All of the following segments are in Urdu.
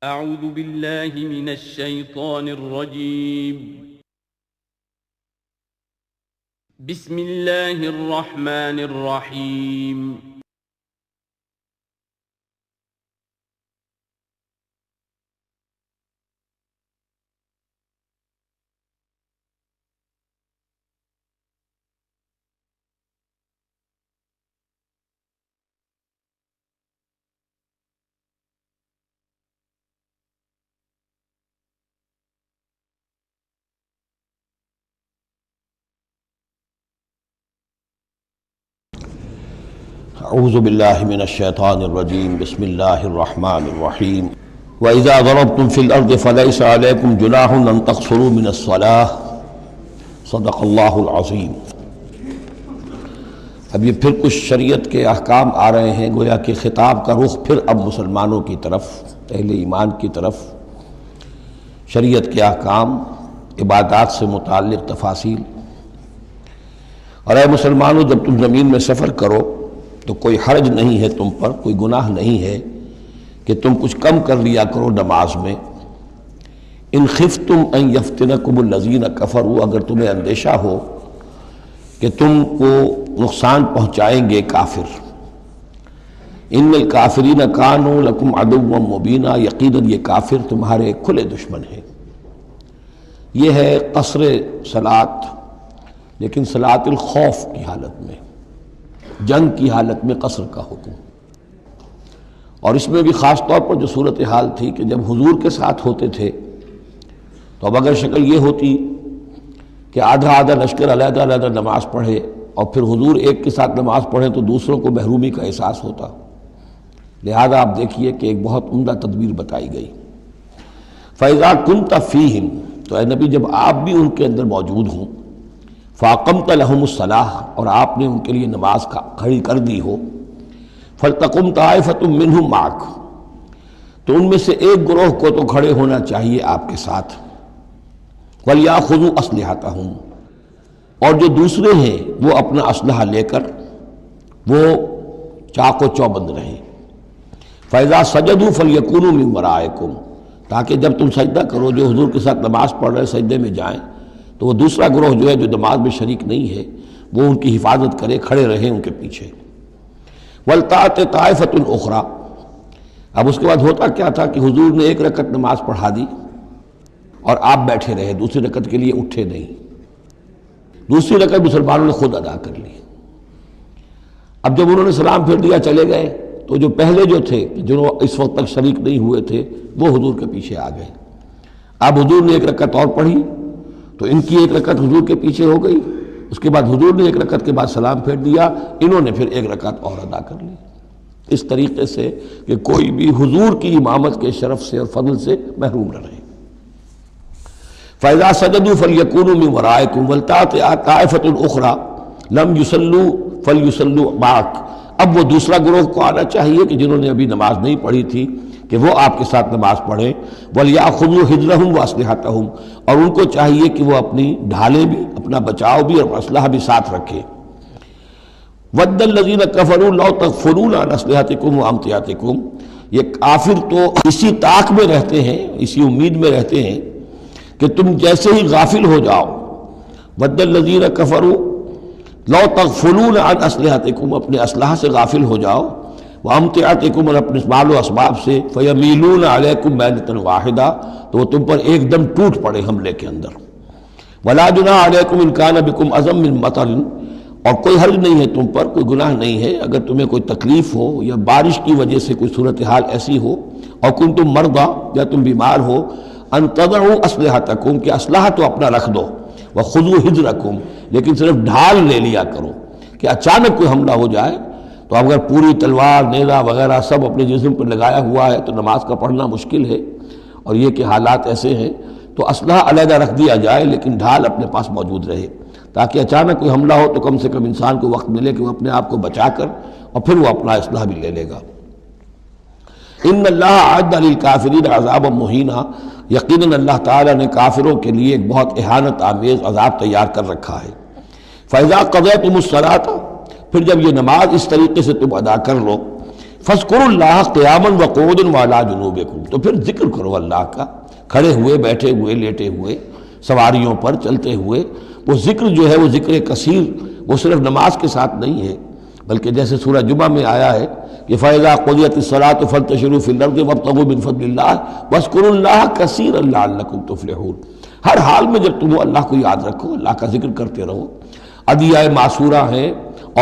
اعوذ باللہ من الشیطان الرجیم بسم اللہ الرحمن الرحیم اعوذ باللہ من الشیطان الرجیم بسم اللہ الرحمن الرحیم وَإِذَا ضَرَبْتُمْ فِي الْأَرْضِ فَلَيْسَ عَلَيْكُمْ جُنَاحٌ أَن تَقْصُرُوا مِنَ الصَّلَاةِ صدق اللہ العظیم۔ اب یہ پھر کچھ شریعت کے احکام آ رہے ہیں، گویا کہ خطاب کا رخ پھر اب مسلمانوں کی طرف، اہل ایمان کی طرف۔ شریعت کے احکام، عبادات سے متعلق تفاصیل۔ اور اے مسلمانوں، جب تم زمین میں سفر کرو تو کوئی حرج نہیں ہے تم پر، کوئی گناہ نہیں ہے کہ تم کچھ کم کر لیا کرو نماز میں۔ ان خفتم ان یفتنکم الذین کفروا، اگر تمہیں اندیشہ ہو کہ تم کو نقصان پہنچائیں گے کافر۔ ان الکافرین کانوا لکم عدوا مبینا، یقیناً یہ کافر تمہارے کھلے دشمن ہیں۔ یہ ہے قصر صلاۃ، لیکن صلاۃ الخوف کی حالت میں، جنگ کی حالت میں قصر کا حکم۔ اور اس میں بھی خاص طور پر جو صورتحال تھی کہ جب حضور کے ساتھ ہوتے تھے تو اب اگر شکل یہ ہوتی کہ آدھا آدھا لشکر علیحدہ علیحدہ نماز پڑھے اور پھر حضور ایک کے ساتھ نماز پڑھیں تو دوسروں کو محرومی کا احساس ہوتا۔ لہذا آپ دیکھیے کہ ایک بہت عمدہ تدبیر بتائی گئی۔ فَإِذَا كُنْتَ فِيهِمْ، تو اے نبی جب آپ بھی ان کے اندر موجود ہوں، فَأَقَمْتَ لَهُمُ الصَّلَاةَ، اور آپ نے ان کے لیے نماز کھڑی کر دی ہو، فَلْتَقُمْ طَائِفَةٌ مِّنْهُمْ مَعَكَ، تو ان میں سے ایک گروہ کو تو کھڑے ہونا چاہیے آپ کے ساتھ۔ وَلْيَأْخُذُوا أَسْلِحَتَهُمْ، اور جو دوسرے ہیں وہ اپنا اسلحہ لے کر وہ چاق و چوبند رہیں۔ فَإِذَا سَجَدُوا فَلْيَكُونُوا مِنْ وَرَائِكُمْ، تاکہ جب تم سجدہ کرو، جو حضور کے ساتھ نماز پڑھ رہے سجدے میں جائیں تو وہ دوسرا گروہ جو ہے جو نماز میں شریک نہیں ہے وہ ان کی حفاظت کرے، کھڑے رہیں ان کے پیچھے۔ وَلْتَأْتِ طَائِفَةٌ أُخْرَىٰ، اب اس کے بعد ہوتا کیا تھا کہ حضور نے ایک رکعت نماز پڑھا دی اور آپ بیٹھے رہے، دوسری رکعت کے لیے اٹھے نہیں۔ دوسری رکعت مسلمانوں نے خود ادا کر لی۔ اب جب انہوں نے سلام پھیر دیا چلے گئے تو جو پہلے جو تھے جو اس وقت تک شریک نہیں ہوئے تھے وہ حضور کے پیچھے آ گئے۔ اب حضور نے ایک رکعت اور پڑھی تو ان کی ایک رکعت حضور کے پیچھے ہو گئی، اس کے بعد حضور نے ایک رکعت کے بعد سلام پھیر دیا، انہوں نے پھر ایک رکعت اور ادا کر لی، اس طریقے سے کہ کوئی بھی حضور کی امامت کے شرف سے اور فضل سے محروم نہ رہے۔ فَإِذَا سَجَدُوا فَلْيَكُونُوا مِنْ وَرَائِكُمْ وَلْتَأْتِ طَائِفَةٌ أُخْرَىٰ لَمْ يُصَلُّوا فَلْيُصَلُّوا مَعَكَ، اب وہ دوسرا گروہ کو آنا چاہیے کہ جنہوں نے ابھی نماز نہیں پڑھی تھی کہ وہ آپ کے ساتھ نماز پڑھیں۔ وَلْيَأْخُذُوا حِذْرَهُمْ وَأَسْلِحَتَهُمْ، اور ان کو چاہیے کہ وہ اپنی ڈھالیں بھی، اپنا بچاؤ بھی اور اسلحہ بھی ساتھ رکھے۔ وَدَّ الَّذِينَ كَفَرُوا لَوْ تَغْفُلُونَ عَنْ أَسْلِحَتِكُمْ وَأَمْتِعَتِكُمْ، یہ کافر تو اسی طاق میں رہتے ہیں، اسی امید میں رہتے ہیں کہ تم جیسے ہی غافل ہو جاؤ۔ وَدَّ الَّذِينَ كَفَرُوا لَوْ تَغْفُلُونَ عَنْ أَسْلِحَتِكُمْ، اپنے اسلحہ سے غافل ہو جاؤ، وَأَمْتِعَتِكُمْ، اور اپنے مال و اسباب سے، فَيَمِيلُونَ عَلَيْكُمْ مَيْلَةً وَاحِدَةً، تو وہ تم پر ایک دم ٹوٹ پڑے حملے کے اندر۔ وَلَا جُنَاحَ عَلَيْكُمْ إِن كَانَ بِكُمْ أَذًى مِّن مَطَرٍ، اور کوئی حرج نہیں ہے تم پر، کوئی گناہ نہیں ہے اگر تمہیں کوئی تکلیف ہو یا بارش کی وجہ سے کوئی صورتحال ایسی ہو، اور کنتم مرضى، یا تم بیمار ہو، ان تضعوا اسلحتکم، کہ اسلحہ تو اپنا رکھ دو، وخذوا حذرکم، لیکن صرف ڈھال لے لیا کرو کہ اچانک کوئی حملہ ہو جائے تو اگر پوری تلوار نیزہ وغیرہ سب اپنے جسم پر لگایا ہوا ہے تو نماز کا پڑھنا مشکل ہے، اور یہ کہ حالات ایسے ہیں تو اسلحہ علیحدہ رکھ دیا جائے لیکن ڈھال اپنے پاس موجود رہے، تاکہ اچانک کوئی حملہ ہو تو کم سے کم انسان کو وقت ملے کہ وہ اپنے آپ کو بچا کر اور پھر وہ اپنا اسلحہ بھی لے لے گا۔ ان اللہ اعد للکافرین عذابا مہینا، یقیناً اللہ تعالیٰ نے کافروں کے لیے ایک بہت اہانت آمیز عذاب تیار کر رکھا ہے۔ فَإِذَا قَضَيْتُمُ الصَّلَاةَ، پھر جب یہ نماز اس طریقے سے تم ادا کر لو، فاذکروا اللہ قیاما وقعودا وعلی جنوبکم، تو پھر ذکر کرو اللہ کا کھڑے ہوئے، بیٹھے ہوئے، لیٹے ہوئے، سواریوں پر چلتے ہوئے۔ وہ ذکر جو ہے وہ ذکر کثیر، وہ صرف نماز کے ساتھ نہیں ہے، بلکہ جیسے سورہ جمعہ میں آیا ہے کہ فَإِذَا قُضِيَتِ الصَّلَاةُ فَانتَشِرُوا فِي الْأَرْضِ وَابْتَغُوا مِنْ فَضْلِ اللَّهِ وَاذْكُرُوا اللَّهَ كَثِيرًا لَعَلَّكُمْ تُفْلِحُونَ۔ ہر حال میں جب تم اللہ کو یاد رکھو، اللہ کا ذکر کرتے رہو۔ ادعیہ معصورہ ہیں،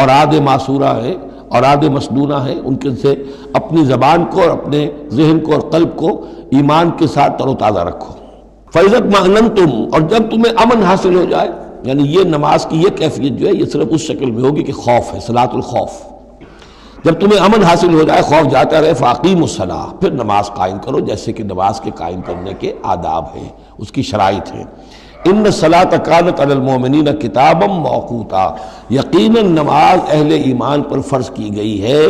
اوراد معصورہ ہیں، اوراد مسنونہ ہیں، ان کے سے اپنی زبان کو اور اپنے ذہن کو اور قلب کو ایمان کے ساتھ تر و تازہ رکھو۔ فَإِذَا اطْمَأْنَنْتُمْ، اور جب تمہیں امن حاصل ہو جائے، یعنی یہ نماز کی یہ کیفیت جو ہے یہ صرف اس شکل میں ہوگی کہ خوف ہے، صلاۃ الخوف۔ جب تمہیں امن حاصل ہو جائے، خوف جاتا رہے، فَأَقِیمُوا الصَّلَاةَ، پھر نماز قائم کرو جیسے کہ نماز کے قائم کرنے کے آداب ہیں، اس کی شرائط ہیں۔ ان الصلاۃ کانت علی المؤمنین کتابا موقوتا، یقیناً نماز اہل ایمان پر فرض کی گئی ہے،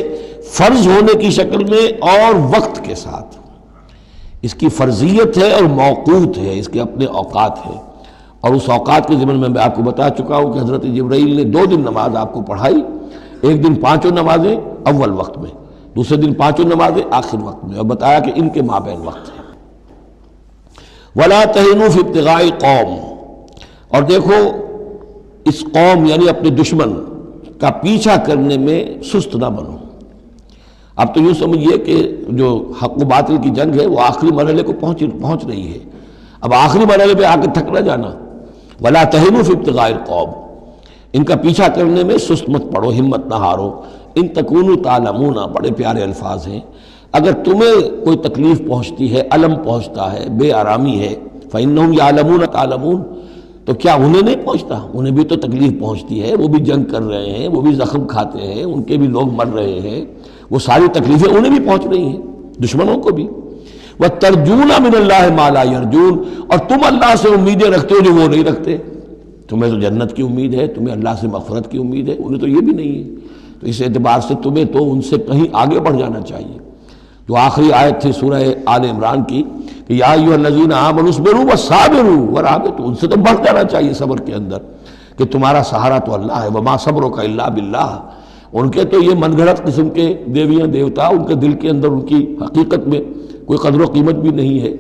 فرض ہونے کی شکل میں اور وقت کے ساتھ۔ اس کی فرضیت ہے اور موقوت ہے، اس کے اپنے اوقات ہیں، اور اس اوقات کے ضمن میں آپ کو بتا چکا ہوں کہ حضرت جبرائیل نے 2 دن نماز آپ کو پڑھائی، ایک دن 5 نمازیں اول وقت میں، دوسرے دن 5 نمازیں آخر وقت میں، اور بتایا کہ ان کے مابین وقت ہے۔ وَلَا تَهِنُوا فِي ابْتِغَاءِ قَوْمٍ، اور دیکھو اس قوم یعنی اپنے دشمن کا پیچھا کرنے میں سست نہ بنو۔ اب تو یوں سمجھیے کہ جو حق و باطل کی جنگ ہے وہ آخری مرحلے کو پہنچ رہی ہے، اب آخری مرحلے پہ آ کے تھک نہ جانا۔ وَلَا تَهِنُوا فِي ابْتِغَاءِ الْقَوْمِ، ان کا پیچھا کرنے میں سست مت پڑو، ہمت نہ ہارو۔ ان تکونوا تعلمون، بڑے پیارے الفاظ ہیں، اگر تمہیں کوئی تکلیف پہنچتی ہے، الم پہنچتا ہے، بے آرامی ہے، فَإِنَّهُمْ يَعْلَمُونَ تَعْلَمُونَ، تو کیا انہیں نہیں پہنچتا؟ انہیں بھی تو تکلیف پہنچتی ہے، وہ بھی جنگ کر رہے ہیں، وہ بھی زخم کھاتے ہیں، ان کے بھی لوگ مر رہے ہیں، وہ ساری تکلیفیں انہیں بھی پہنچ رہی ہیں، دشمنوں کو بھی۔ وَتَرْجُونَ مِنَ اللَّهِ مَا لَا يَرْجُونَ، اور تم اللہ سے امیدیں رکھتے ہو جو وہ نہیں رکھتے۔ تمہیں تو جنت کی امید ہے، تمہیں اللہ سے مغفرت کی امید ہے، انہیں تو یہ بھی نہیں ہے، تو اس اعتبار سے تمہیں تو ان سے کہیں آگے بڑھ جانا چاہیے۔ جو آخری آیت تھی سورہ آل عمران کی کہ یا ایھا الذین آمنوا اصبروا وصابروا ورابطوا، ان سے تو بڑھ جانا چاہیے صبر کے اندر کہ تمہارا سہارا تو اللہ ہے، وما صبرک الا باللہ۔ ان کے تو یہ من گھڑت قسم کے دیویاں دیوتا، ان کے دل کے اندر ان کی حقیقت میں کوئی قدر و قیمت بھی نہیں ہے،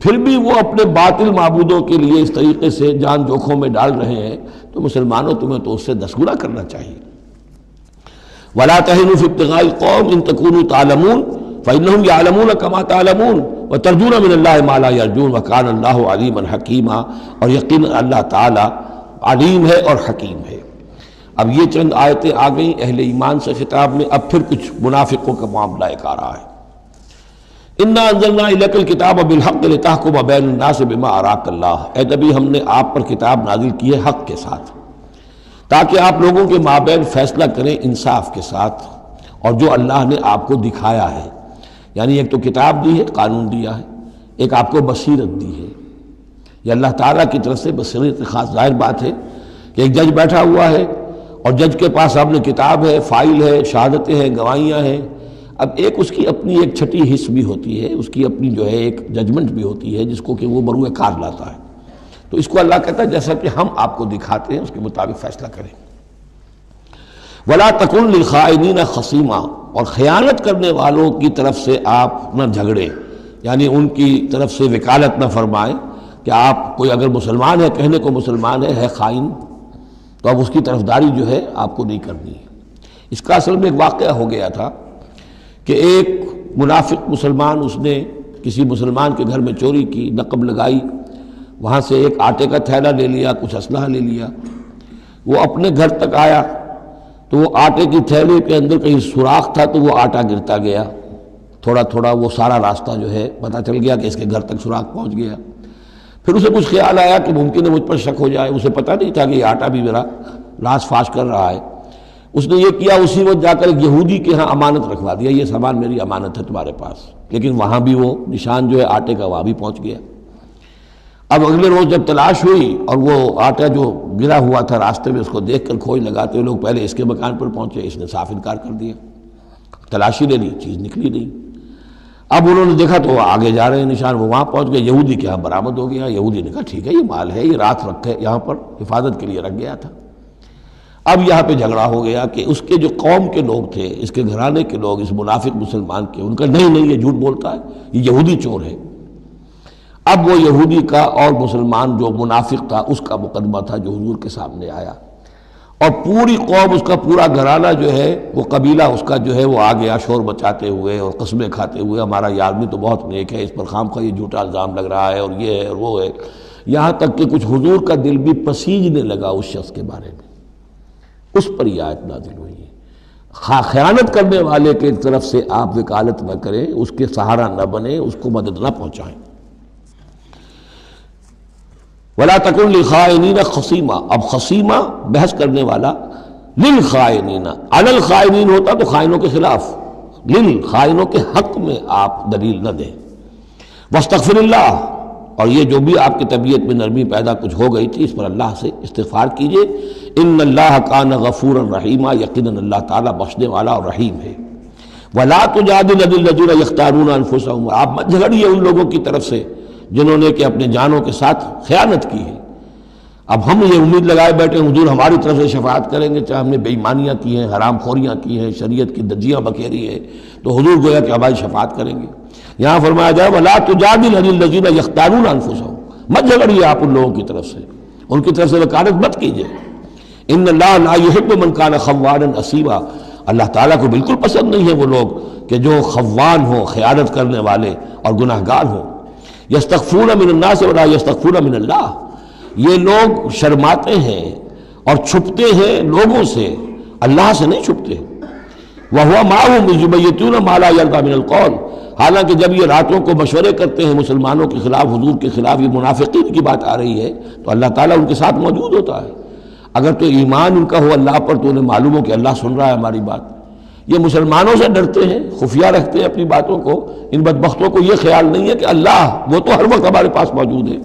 پھر بھی وہ اپنے باطل معبودوں کے لیے اس طریقے سے جان جوکھوں میں ڈال رہے ہیں، تو مسلمانوں تمہیں تو اس سے 10 گنا کرنا چاہیے۔ وَلَا تَهِنُوا فِي ابْتِغَاءِ الْقَوْمِ إِن تَكُونُوا تَعْلَمُونَ فَإِنَّهُمْ يَعْلَمُونَ كَمَا تَعْلَمُونَ وَتَرْجُونَ مِنَ اللَّهِ مَا لَا يَرْجُونَ وَكَانَ اللَّهُ عَلِيمًا حَكِيمًا، اور یقیناً اللہ تعالیٰ علیم ہے اور حکیم ہے۔ اب یہ چند آیتیں آ گئیں اہل ایمان سے خطاب میں، اب پھر کچھ منافقوں کا معاملہ ایک آ رہا ہے۔ اِنَّا أَنزَلْنَا إِلَيْكَ الْكِتَابَ بِالْحَقِّ لِتَحْكُمَ بَيْنَ النَّاسِ بِمَا أَرَاكَ اللَّهُ، اے نبی ہم نے آپ پر کتاب نازل کی ہے حق کے ساتھ، تاکہ آپ لوگوں کے مابین فیصلہ کریں انصاف کے ساتھ، اور جو اللہ نے آپ کو دکھایا ہے، یعنی ایک تو کتاب دی ہے، قانون دیا ہے، ایک آپ کو بصیرت دی ہے، یہ اللہ تعالیٰ کی طرف سے بصیرت خاص۔ ظاہر بات ہے کہ ایک جج بیٹھا ہوا ہے اور جج کے پاس آپ نے کتاب ہے، فائل ہے، شہادتیں ہیں، گواہیاں ہیں، اب ایک اس کی اپنی ایک چھٹی حص بھی ہوتی ہے، اس کی اپنی جو ہے ایک ججمنٹ بھی ہوتی ہے جس کو کہ وہ بروئے کار لاتا ہے، تو اس کو اللہ کہتا ہے جیسا کہ ہم آپ کو دکھاتے ہیں اس کے مطابق فیصلہ کریں۔ وَلَا تَكُن لِلْخَائِنِينَ خَصِيمًا، اور خیانت کرنے والوں کی طرف سے آپ نہ جھگڑیں، یعنی ان کی طرف سے وکالت نہ فرمائیں کہ آپ کوئی اگر مسلمان ہے، کہنے کو مسلمان ہے خائن، تو اب اس کی طرفداری جو ہے آپ کو نہیں کرنی ہے۔ اس کا اصل میں ایک واقعہ ہو گیا تھا کہ ایک منافق مسلمان، اس نے کسی مسلمان کے گھر میں چوری کی، نقب لگائی، وہاں سے ایک آٹے کا تھیلا لے لیا، کچھ اسلحہ لے لیا، وہ اپنے گھر تک آیا تو وہ آٹے کی تھیلے کے اندر کہیں سوراخ تھا تو وہ آٹا گرتا گیا، تھوڑا تھوڑا وہ سارا راستہ جو ہے پتہ چل گیا کہ اس کے گھر تک سوراخ پہنچ گیا۔ پھر اسے کچھ خیال آیا کہ ممکن ہے مجھ پر شک ہو جائے، اسے پتہ نہیں تھا کہ یہ آٹا بھی میرا لاش فاش کر رہا ہے، اس نے یہ کیا اسی وقت جا کر ایک یہودی کے ہاں امانت رکھوا دیا، یہ سامان میری امانت ہے تمہارے پاس، لیکن وہاں بھی وہ نشان جو ہے آٹے کا وہاں بھی پہنچ گیا۔ اب اگلے روز جب تلاش ہوئی اور وہ آٹا جو گرا ہوا تھا راستے میں اس کو دیکھ کر کھوج لگاتے ہوئے لوگ پہلے اس کے مکان پر پہنچے، اس نے صاف انکار کر دیا، تلاشی لے لی، چیز نکلی نہیں۔ اب انہوں نے دیکھا تو وہ آگے جا رہے ہیں نشان، وہ وہاں پہنچ گئے، یہودی کے ہاں برآمد ہو گیا۔ یہودی نے کہا ٹھیک ہے یہ مال ہے، یہ رات رکھے یہاں پر حفاظت کے لیے رکھ گیا تھا۔ اب یہاں پہ جھگڑا ہو گیا کہ اس کے جو قوم کے لوگ تھے، اس کے گھرانے کے لوگ، اس منافق مسلمان کے، ان کا نہیں یہ جھوٹ بولتا ہے، یہ یہودی چور ہے۔ اب وہ یہودی کا اور مسلمان جو منافق تھا اس کا مقدمہ تھا جو حضور کے سامنے آیا، اور پوری قوم، اس کا پورا گھرانہ جو ہے، وہ قبیلہ اس کا جو ہے وہ آ گیا شور مچاتے ہوئے اور قسمیں کھاتے ہوئے، ہمارا یہ آدمی تو بہت نیک ہے، اس پر خامخواہ یہ جھوٹا الزام لگ رہا ہے اور یہ ہے اور وہ ہے، یہاں تک کہ کچھ حضور کا دل بھی پسیجنے لگا اس شخص کے بارے میں۔ اس پر یہ آیت نازل ہوئی ہے، خیانت کرنے والے کی طرف سے آپ وکالت نہ کریں، اس کے سہارا نہ بنیں، اس کو مدد نہ پہنچائیں۔ وَلَا تَكُنْ لِلْخَائِنِينَ خَصِيمًا، اب خصیمہ بحث کرنے والا، للخائنین، علی الخائنین ہوتا تو خائنوں کے خلاف، خائنوں کے حق میں آپ دلیل نہ دیں۔ واستغفر اللہ، اور یہ جو بھی آپ کی طبیعت میں نرمی پیدا کچھ ہو گئی تھی اس پر اللہ سے استغفار کیجئے، ان اللہ کان غفورا رحیما، یقیناً اللہ تعالیٰ بخشنے والا اور رحیم ہے۔ ولا تجادل عن الذین یختارون انفسهم، آپ مت جھگڑیے ان لوگوں کی طرف سے جنہوں نے کہ اپنے جانوں کے ساتھ خیانت کی ہے۔ اب ہم یہ امید لگائے بیٹھے حضور ہماری طرف سے شفاعت کریں گے، چاہے ہم نے بے ایمانیاں کی ہیں، حرام خوریاں کی ہیں، شریعت کی دجیاں بکھیری ہیں، تو حضور گویا کہ ہماری شفاعت کریں گے۔ یہاں فرمایا جائے وَلَا تُجَادِلْ عَنِ الَّذِينَ يَخْتَارُونَ أَنفُسَهُمْ، مت جھگڑیے آپ ان لوگوں کی طرف سے، ان کی طرف سے وکالت مت کیجیے۔ ان اللہ لا يحب من كان خوانا اثیما، اللہ تعالیٰ کو بالکل پسند نہیں ہے وہ لوگ کہ جو خوان ہوں، خیانت کرنے والے اور گناہ گار ہوں۔ یستخفون من الناس ولا یستخفون من اللہ، یہ لوگ شرماتے ہیں اور چھپتے ہیں لوگوں سے، اللہ سے نہیں چھپتے۔ وَهُوَ مَعَهُمْ إِذْ يُبَيِّتُونَ مَا لَا يَرْضَىٰ مِنَ الْقَوْلِ، حالانکہ جب یہ راتوں کو مشورے کرتے ہیں مسلمانوں کے خلاف، حضور کے خلاف، یہ منافقین کی بات آ رہی ہے تو اللہ تعالیٰ ان کے ساتھ موجود ہوتا ہے۔ اگر تو ایمان ان کا ہو اللہ پر تو انہیں معلوم ہو کہ اللہ سن رہا ہے ہماری بات۔ یہ مسلمانوں سے ڈرتے ہیں، خفیہ رکھتے ہیں اپنی باتوں کو، ان بدبختوں کو یہ خیال نہیں ہے کہ اللہ وہ تو ہر وقت ہمارے پاس موجود ہے۔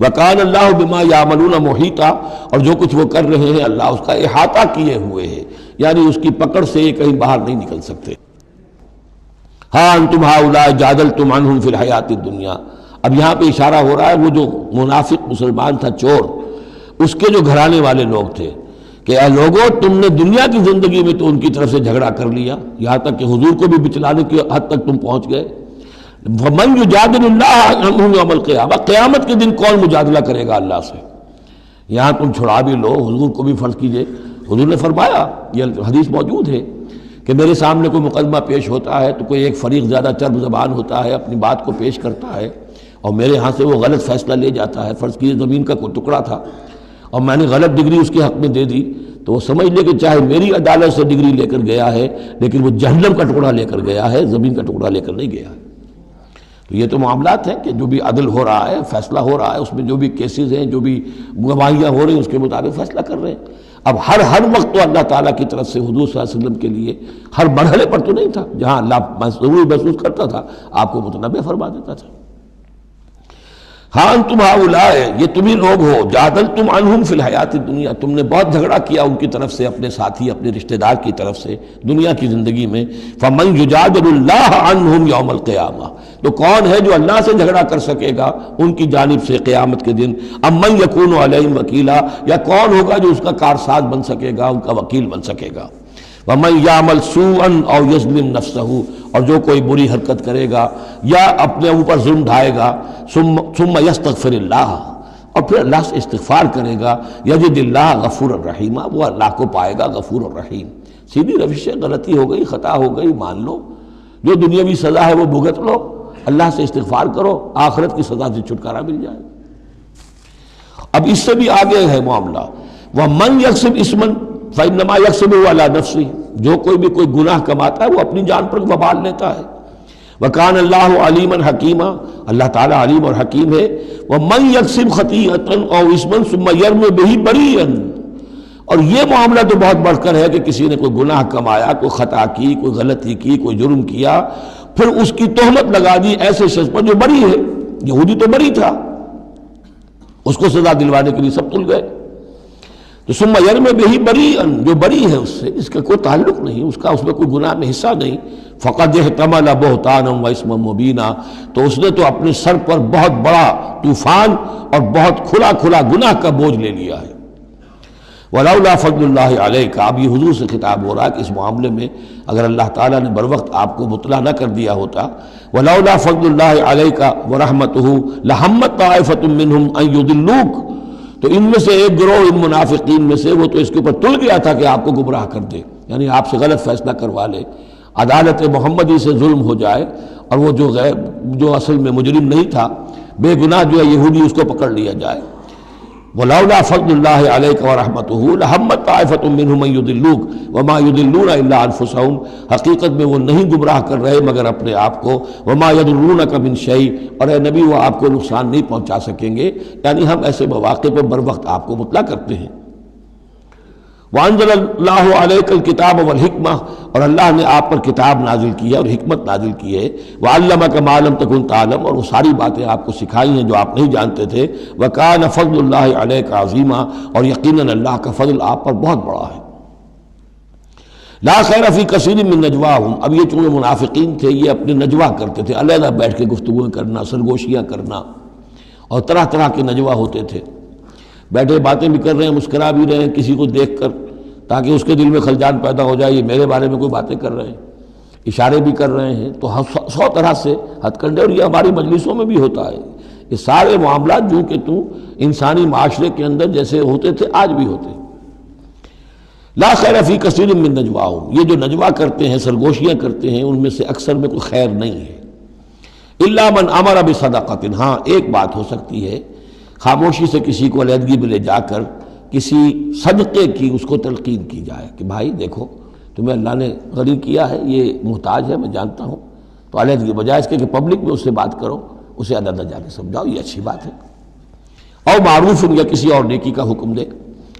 وَكَانَ اللَّهُ بِمَا يَعْمَلُونَ مُحِيطًا، اور جو کچھ وہ کر رہے ہیں اللہ اس کا احاطہ کیے ہوئے ہے، یعنی اس کی پکڑ سے یہ کہیں باہر نہیں نکل سکتے۔ ہاں انتم ہؤلاء جادلتم عنہم فی الحیات الدنیا، اب یہاں پہ اشارہ ہو رہا ہے وہ جو منافق مسلمان تھا، چور، اس کے جو گھرانے والے لوگ تھے کہ اے لوگوں تم نے دنیا کی زندگی میں تو ان کی طرف سے جھگڑا کر لیا، یہاں تک کہ حضور کو بھی بچلانے کی حد تک تم پہنچ گئے۔ وَمَن يُجَادِلُ اللَّهَ عَنْهُمْ يَوْمَ الْقِيَامَةِ، قیامت کے دن کون مجادلہ کرے گا اللہ سے؟ یہاں تم چھڑا بھی لو، حضور کو بھی فرض کیجئے، حضور نے فرمایا، یہ حدیث موجود ہے کہ میرے سامنے کوئی مقدمہ پیش ہوتا ہے تو کوئی ایک فریق زیادہ چرب زبان ہوتا ہے، اپنی بات کو پیش کرتا ہے اور میرے ہاں سے وہ غلط فیصلہ لے جاتا ہے۔ فرض کیجئے زمین کا کوئی ٹکڑا تھا اور میں نے غلط ڈگری اس کے حق میں دے دی، تو وہ سمجھ لے کہ چاہے میری عدالت سے ڈگری لے کر گیا ہے لیکن وہ جہنم کا ٹکڑا لے کر گیا ہے، زمین کا ٹکڑا لے کر نہیں گیا ہے۔ تو یہ تو معاملات ہیں کہ جو بھی عدل ہو رہا ہے، فیصلہ ہو رہا ہے، اس میں جو بھی کیسز ہیں، جو بھی گواہیاں ہو رہی ہیں اس کے مطابق فیصلہ کر رہے ہیں۔ اب ہر وقت تو اللہ تعالیٰ کی طرف سے حضور صلی اللہ علیہ وسلم کے لیے ہر مرحلے پر تو نہیں تھا، جہاں اللہ ضرور محسوس کرتا تھا آپ کو متنبع فرما دیتا تھا۔ ہاں انتم ہؤلاء، یہ تمہیں لوگ ہو، جادلتم عنہم فی الحیات الدنیا، تم نے بہت جھگڑا کیا ان کی طرف سے، اپنے ساتھی، اپنے رشتہ دار کی طرف سے دنیا کی زندگی میں۔ فمن یجادل اللہ عنہم یوم القیامہ، تو کون ہے جو اللہ سے جھگڑا کر سکے گا ان کی جانب سے قیامت کے دن؟ ام من یکون علیہم وکیلا، یا کون ہوگا جو اس کا کارساز بن سکے گا، ان کا وکیل بن سکے گا؟ وَمَن يَعْمَلْ سُوءًا أَوْ يَظْلِمْ نَفْسَهُ، اور جو کوئی بری حرکت کرے گا یا اپنے اوپر ظلم ڈھائے گا، ثُمَّ يَسْتَغْفِرِ اللَّهَ، اور پھر اللہ سے استغفار کرے گا، یجد اللہ غفور الرحیم، وہ اللہ کو پائے گا غفور الرحیم۔ سیدھی روش ہے، غلطی ہو گئی، خطا ہو گئی، مان لو، جو دنیاوی سزا ہے وہ بھگت لو، اللہ سے استغفار کرو، آخرت کی سزا سے چھٹکارا مل جائے۔ اب اس سے بھی آگے ہے معاملہ، وَمَن يَكْسِبْ إِثْمًا فَإِنَّمَا يَكْسِبُهُ عَلَى نَفْسِهِ، جو کوئی بھی کوئی گناہ کماتا ہے وہ اپنی جان پر وبال لیتا ہے۔ وَكَانَ اللَّهُ عَلِيمًا حَكِيمًا، اللہ تعالیٰ علیم اور حکیم ہے۔ وَمَن يَكْسِبْ خَطِيئَةً أَوْ إِثْمًا ثُمَّ يَرْمِ بِهِ بَرِيئًا، اور یہ معاملہ تو بہت بڑھ کر ہے کہ کسی نے کوئی گناہ کمایا، کوئی خطا کی، کوئی غلطی کی، کوئی جرم کیا، پھر اس کی تہمت لگا دی ایسے شخص پر جو بری ہے۔ یہودی تو بری تھا، اس کو سزا دلوانے کے لیے سب تل گئے۔ تو ثم یرم بہ بریئا، جو بری ہے اس سے، اس کا کوئی تعلق نہیں، اس کا اس میں کوئی گناہ میں حصہ نہیں، فقد احتمل بہتانا و اسما مبینا، تو اس نے تو اپنے سر پر بہت بڑا طوفان اور بہت کھلا کھلا گناہ کا بوجھ لے لیا ہے۔ ولولا فضل اللہ علیک، اب یہ حضور سے خطاب ہو رہا ہے کہ اس معاملے میں اگر اللہ تعالیٰ نے بر وقت آپ کو مطلع نہ کر دیا ہوتا، ولولا فضل اللہ علیک ورحمتہ لہمت طائفۃ منہم ان یضلوک، تو ان میں سے ایک گروہ ان منافقین میں سے وہ تو اس کے اوپر تل گیا تھا کہ آپ کو گمراہ کر دے، یعنی آپ سے غلط فیصلہ کروا لے، عدالت محمدی سے ظلم ہو جائے، اور وہ جو اصل میں مجرم نہیں تھا، بے گناہ جو ہے یہودی، اس کو پکڑ لیا جائے۔ وَلَوْلَا فَضْلُ اللَّهِ عَلَيْكَ وَرَحْمَتُهُ لَهَمَّتْ طَائِفَةٌ مِّنْهُمْ أَن يُضِلُّوكَ وَمَا يُضِلُّونَ إِلَّا أَنفُسَهُمْ، حقیقت میں وہ نہیں گمراہ کر رہے مگر اپنے آپ کو، وَمَا يَضُرُّونَكَ مِنْ شَيْءٍ، اور اے نبی وہ آپ کو نقصان نہیں پہنچا سکیں گے، یعنی ہم ایسے مواقع پر بر وقت آپ کو مطلع کرتے ہیں۔ وَأَنزَلَ اللَّهُ عَلَيْكَ الْكِتَابَ وَالْحِكْمَةَ، اور اللہ نے آپ پر کتاب نازل کی ہے اور حکمت نازل کی ہے، وَعَلَّمَكَ مَا لَمْ تَكُنْ تَعْلَمُ، اور وہ ساری باتیں آپ کو سکھائی ہیں جو آپ نہیں جانتے تھے، وَكَانَ فَضْلُ اللَّهِ عَلَيْكَ عَظِيمًا، اور یقیناً اللہ کا فضل آپ پر بہت بڑا ہے۔ لا خیر فی کثیر من نجواہم، اب یہ چونکہ منافقین تھے، یہ اپنے نجوا کرتے تھے، علیحدہ بیٹھ کے گفتگو کرنا، سرگوشیاں کرنا، اور طرح طرح کے نجوا ہوتے تھے، بیٹھے باتیں بھی کر رہے ہیں، مسکرا بھی رہے ہیں کسی کو دیکھ کر، تاکہ اس کے دل میں خلجان پیدا ہو جائے، یہ میرے بارے میں کوئی باتیں کر رہے ہیں، اشارے بھی کر رہے ہیں، تو 100 طرح سے ہتھ کنڈے، اور یہ ہماری مجلسوں میں بھی ہوتا ہے، یہ سارے معاملات جو کہ انسانی معاشرے کے اندر جیسے ہوتے تھے آج بھی ہوتے ہیں۔ لا خیر فی کثیر من نجواہم، یہ جو نجوا کرتے ہیں، سرگوشیاں کرتے ہیں، ان میں سے اکثر میں کوئی خیر نہیں ہے، الا من امر بصدقۃ، ہاں ایک بات ہو سکتی ہے، خاموشی سے کسی کو علیحدگی میں لے جا کر کسی صدقے کی اس کو تلقین کی جائے کہ بھائی دیکھو تمہیں اللہ نے غنی کیا ہے، یہ محتاج ہے میں جانتا ہوں، تو علیحدگی بجائے اس کے کہ پبلک میں اس سے بات کرو، اسے علیحدہ جا کے سمجھاؤ، یہ اچھی بات ہے۔ او معروف، یا کسی اور نیکی کا حکم دے،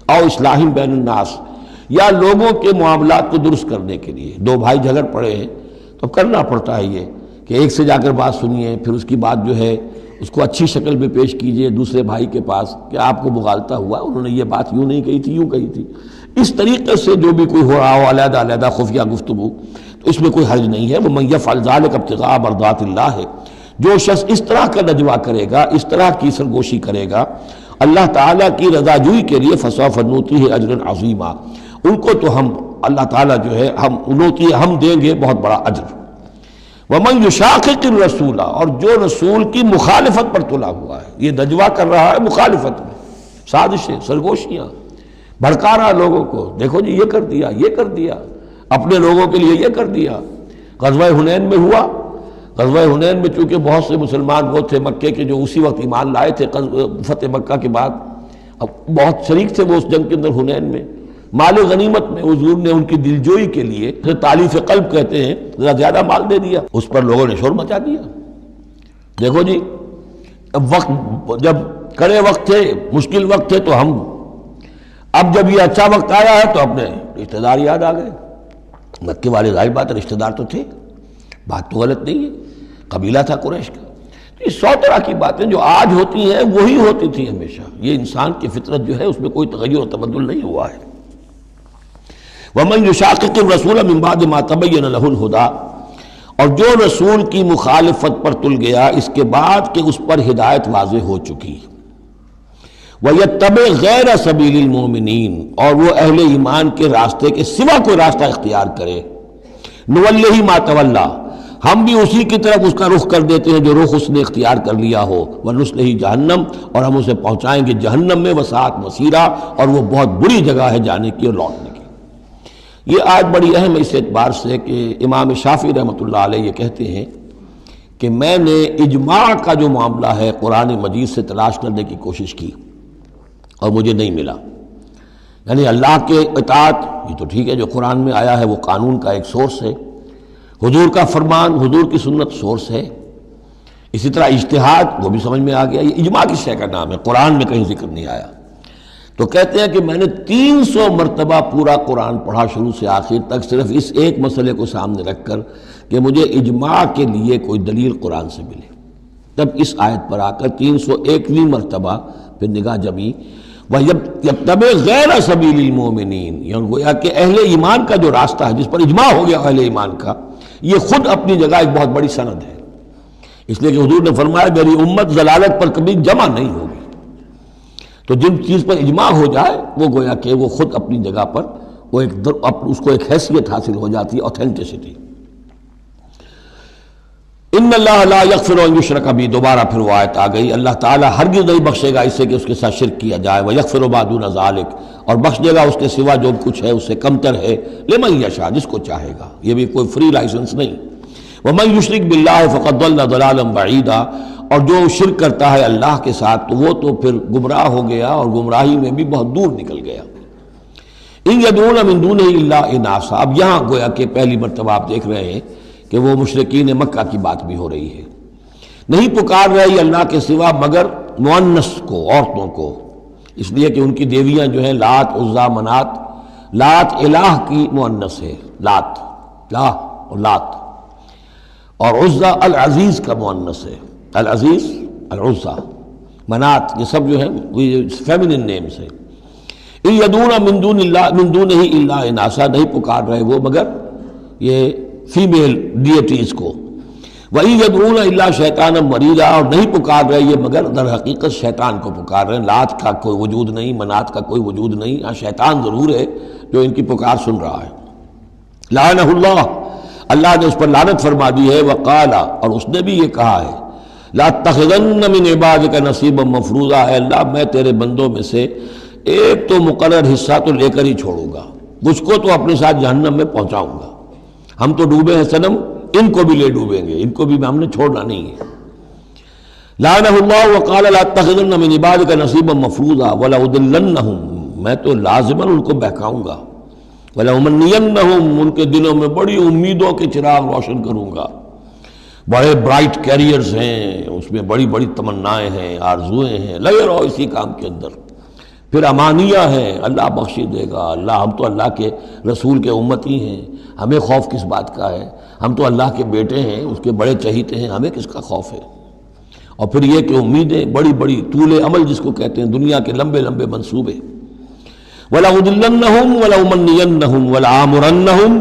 او اصلاح بین الناس، یا لوگوں کے معاملات کو درست کرنے کے لیے، دو بھائی جھگڑ پڑے ہیں تو کرنا پڑتا ہے یہ کہ ایک سے جا کر بات سنیے، پھر اس کی بات جو ہے اس کو اچھی شکل میں پیش کیجئے دوسرے بھائی کے پاس کہ آپ کو مغالطہ ہوا، انہوں نے یہ بات یوں نہیں کہی تھی، یوں کہی تھی، اس طریقے سے جو بھی کوئی ہو رہا ہو علیحدہ علیحدہ خفیہ گفتگو، تو اس میں کوئی حرج نہیں ہے۔ وَمَن يَفْعَلْ ذَلِكَ ابْتِغَاءَ مَرْضَاتِ اللَّهِ، جو شخص اس طرح کا نجوا کرے گا، اس طرح کی سرگوشی کرے گا اللہ تعالیٰ کی رضا جوئی کے لیے، فَسَوْفَ نُؤْتِيهِ أَجْرًا عَظِيمًا، ان کو تو ہم اللہ تعالیٰ جو ہے ہم دیں گے بہت بڑا اجر۔ وَمَن يُشَاقِقِ الرَّسُولَ، اور جو رسول کی مخالفت پر تلا ہوا ہے، یہ نجوا کر رہا ہے مخالفت میں، سازشیں، سرگوشیاں، بھڑکا رہا لوگوں کو، دیکھو جی یہ کر دیا، یہ کر دیا، اپنے لوگوں کے لیے یہ کر دیا۔ غزوہ حنین میں ہوا، غزوہ حنین میں چونکہ بہت سے مسلمان وہ تھے مکے کے جو اسی وقت ایمان لائے تھے فتح مکہ کے بعد، اب بہت شریک تھے وہ اس جنگ کے اندر حنین میں، مال غنیمت میں حضور نے ان کی دلجوئی کے لیے، تالیف قلب کہتے ہیں، ذرا زیادہ مال دے دیا، اس پر لوگوں نے شور مچا دیا۔ دیکھو جی وقت جب کڑے وقت تھے، مشکل وقت تھے تو ہم، اب جب یہ اچھا وقت آیا ہے تو اپنے رشتہ دار یاد آ گئے۔ مکے والے ظاہر بات ہے رشتہ دار تو تھے، بات تو غلط نہیں ہے، قبیلہ تھا قریش کا۔ یہ 100 طرح کی باتیں جو آج ہوتی ہیں وہی ہوتی تھی ہمیشہ، یہ انسان کی فطرت جو ہے اس میں کوئی تغیر و تبدل نہیں ہوا ہے۔ وَمَن يُشَاقِقِ الرَّسُولَ مِن بَعْدِ مَا تَبَيَّنَ لَهُ الْهُدَىٰ، اور جو رسول کی مخالفت پر تل گیا اس کے بعد کہ اس پر ہدایت واضح ہو چکی، وَيَتَّبِعْ غَيْرَ سَبِيلِ الْمُؤْمِنِينَ، اور وہ اہل ایمان کے راستے کے سوا کوئی راستہ اختیار کرے، نُوَلِّهِ مَا تَوَلَّىٰ، ہم بھی اسی کی طرف اس کا رخ کر دیتے ہیں جو رخ اس نے اختیار کر لیا ہو، وَنُصْلِهِ جہنم، اور ہم اسے پہنچائیں گے جہنم میں، وَسَاءَتْ مَصِيرًا، اور وہ بہت بری جگہ ہے جانے کی اور لوٹنے کی۔ یہ آج بڑی اہم ہے اس اعتبار سے کہ امام شافعی رحمۃ اللہ علیہ یہ کہتے ہیں کہ میں نے اجماع کا جو معاملہ ہے قرآن مجید سے تلاش کرنے کی کوشش کی اور مجھے نہیں ملا، یعنی اللہ کے اطاعت یہ تو ٹھیک ہے، جو قرآن میں آیا ہے وہ قانون کا ایک سورس ہے، حضور کا فرمان، حضور کی سنت سورس ہے، اسی طرح اجتہاد وہ بھی سمجھ میں آ گیا، یہ اجماع کس شے کا نام ہے، قرآن میں کہیں ذکر نہیں آیا۔ تو کہتے ہیں کہ میں نے 300 مرتبہ پورا قرآن پڑھا شروع سے آخر تک، صرف اس ایک مسئلے کو سامنے رکھ کر کہ مجھے اجماع کے لیے کوئی دلیل قرآن سے ملے، تب اس آیت پر آ کر 301ویں مرتبہ پھر نگاہ جمی، وَيَتَّبِعْ غَيْرَ سَبِيلِ الْمُؤْمِنِينَ، یعنی گویا کہ اہل ایمان کا جو راستہ ہے جس پر اجماع ہو گیا اہل ایمان کا، یہ خود اپنی جگہ ایک بہت بڑی سند ہے، اس لیے کہ حضور نے فرمایا میری امت ضلالت پر کبھی جمع نہیں ہوگی۔ تو تو جن چیز پر اجماع ہو جائے وہ گویا کہ وہ خود اپنی جگہ پر وہ اس کو ایک حیثیت حاصل ہو جاتی ہے، اوتھینٹسٹی۔ ان اللہ لا یغفر ان یشرک بہ، دوبارہ پھر وہ آیت آ گئی، اللہ تعالیٰ ہرگز نہیں بخشے گا اس سے کہ اس کے ساتھ شرک کیا جائے، ویغفر ما دون ذلک، اور بخش دے گا اس کے سوا جو کچھ ہے اس سے کمتر ہے، لمن یشاء، جس کو چاہے گا، یہ بھی کوئی فری لائسنس نہیں۔ ومن یشرک باللہ فقد ضل ضلالا بعیدا، اور جو شرک کرتا ہے اللہ کے ساتھ تو وہ تو پھر گمراہ ہو گیا اور گمراہی میں بھی بہت دور نکل گیا۔ ان یدعون من دونہ الا اناثا، اب یہاں گویا کہ پہلی مرتبہ آپ دیکھ رہے ہیں کہ وہ مشرکین مکہ کی بات بھی ہو رہی ہے، نہیں پکار رہی اللہ کے سوا مگر مؤنث کو، عورتوں کو، اس لیے کہ ان کی دیویاں جو ہیں لات، عزا، منات، لات الہ کی مؤنث ہے، لات، لا اور لات، اور عزا العزیز کا مؤنث ہے، العزیز، العزا، منات، یہ سب جو ہیں فیمنن نیمز ہیں۔ ان یدعون من دونہ الا اناثا، نہیں پکار رہے وہ مگر یہ فیمیل ڈیٹیز کو، وَإِن يَدْعُونَ إِلَّا شَيْطَانًا مَرِيدًا، اور نہیں پکار رہے یہ مگر در حقیقت شیطان کو پکار رہے ہیں، لات کا کوئی وجود نہیں، منات کا کوئی وجود نہیں، ہاں شیطان ضرور ہے جو ان کی پکار سن رہا ہے۔ لعنہ اللہ، اللہ نے اس پر لعنت فرما دی ہے، وقال، اور اس نے بھی یہ کہا ہے، لَأَتَّخِذَنَّ مِنْ عِبَادِكَ نَصِيبًا مَفْرُوضًا، اے اللہ میں تیرے بندوں میں سے ایک تو مقرر حصہ تو لے کر ہی چھوڑوں گا، کچھ کو تو اپنے ساتھ جہنم میں پہنچاؤں گا، ہم تو ڈوبے ہیں صنم، ان کو بھی لے ڈوبیں گے، ان کو بھی ہم نے چھوڑنا نہیں ہے۔ لعنہ اللہ وقال لاتخذن من عبادک نصیبا مفروضا ولأضلنہم، میں تو لازماً ان کو بہکاؤں گا، ولأمنینہم، ان کے دلوں میں بڑی امیدوں کے چراغ روشن کروں گا، بڑے برائٹ کیریئرز ہیں، اس میں بڑی بڑی تمنائیں ہیں، آرزویں ہیں، لگے رہو اسی کام کے اندر، پھر امانیہ ہیں، اللہ بخشی دے گا، اللہ، ہم تو اللہ کے رسول کے امتی ہیں، ہمیں خوف کس بات کا ہے، ہم تو اللہ کے بیٹے ہیں، اس کے بڑے چہیتے ہیں، ہمیں کس کا خوف ہے۔ اور پھر یہ کہ امیدیں بڑی بڑی، طول عمل جس کو کہتے ہیں، دنیا کے لمبے لمبے منصوبے۔ وَلَأُضِلَّنَّهُمْ وَلَأُمَنِّيَنَّهُمْ وَلَآمُرَنَّهُمْ،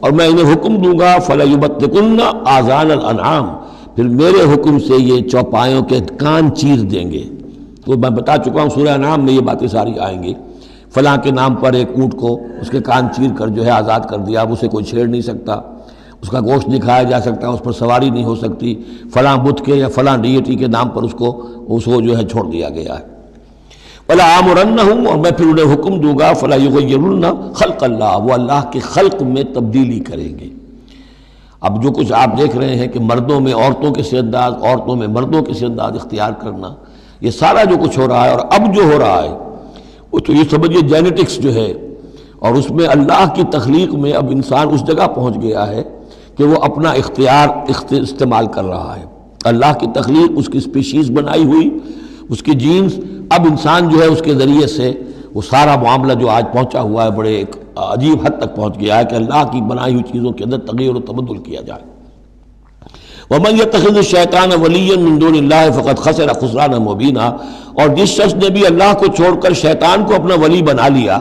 اور میں انہیں حکم دوں گا، فَلَيُبَتِّكُنَّ آذَانَ الْأَنْعَامِ، پھر میرے حکم سے یہ چوپایوں کے کان چیر دیں گے۔ تو میں بتا چکا ہوں سورہ انعام میں یہ باتیں ساری آئیں گی، فلاں کے نام پر ایک اونٹ کو اس کے کان چیر کر جو ہے آزاد کر دیا، اب اسے کوئی چھیڑ نہیں سکتا، اس کا گوشت نہیں کھایا جا سکتا، اس پر سواری نہیں ہو سکتی، فلاں بت کے یا فلاں ڈیٹی کے نام پر اس کو جو ہے چھوڑ دیا گیا ہے۔ وَلَآمُرَنَّهُمْ، اور میں پھر انہیں حکم دوں گا، فَلَا يُغَيِّرُنَّ خَلْقَ اللَّهِ، وہ اللہ کے خلق میں تبدیلی کریں گے۔ اب جو کچھ آپ دیکھ رہے ہیں کہ مردوں میں عورتوں کے سے انداز، عورتوں میں مردوں کے سے انداز اختیار کرنا، یہ سارا جو کچھ ہو رہا ہے اور اب جو ہو رہا ہے وہ تو یہ سمجھیے جینیٹکس جو ہے، اور اس میں اللہ کی تخلیق میں اب انسان اس جگہ پہنچ گیا ہے کہ وہ اپنا اختیار استعمال کر رہا ہے۔ اللہ کی تخلیق، اس کی اسپیشیز بنائی ہوئی، اس کی جینز، اب انسان جو ہے اس کے ذریعے سے وہ سارا معاملہ جو آج پہنچا ہوا ہے بڑے ایک عجیب حد تک پہنچ گیا ہے کہ اللہ کی بنائی ہوئی چیزوں کے اندر تغیر و تبدل کیا جائے۔ وَمَنْ يَتَّخِذِ الشَّيْطَانَ وَلِيًّا مِنْ دُونِ اللَّهِ فَقَدْ خَسِرَ خُسْرَانًا مُبِينًا، اور جس شخص نے بھی اللہ کو چھوڑ کر شیطان کو اپنا ولی بنا لیا،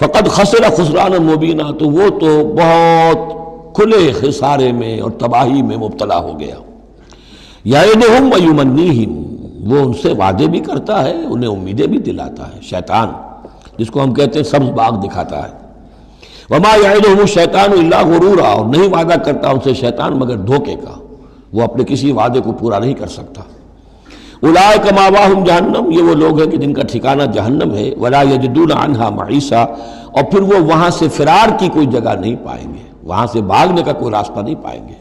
فَقَدْ خَسِرَ خُسْرَانًا مُبِينًا، تو وہ تو بہت کھلے خسارے میں اور تباہی میں مبتلا ہو گیا۔ یعدہم ویمنیہم، وہ ان سے وعدے بھی کرتا ہے، انہیں امیدیں بھی دلاتا ہے، شیطان جس کو ہم کہتے ہیں سبز باغ دکھاتا ہے۔ وما یعدہم الشیطان الا غرورا، اور نہیں وعدہ کرتا ان سے شیطان مگر دھوکے کا، وہ اپنے کسی وعدے کو پورا نہیں کر سکتا۔ اولئک مأواہم جہنم، یہ وہ لوگ ہیں کہ جن کا ٹھکانہ جہنم ہے، ولا یجدون عنہا محیصا، اور پھر وہ وہاں سے فرار کی کوئی جگہ نہیں پائیں گے، وہاں سے بھاگنے کا کوئی راستہ نہیں پائیں گے۔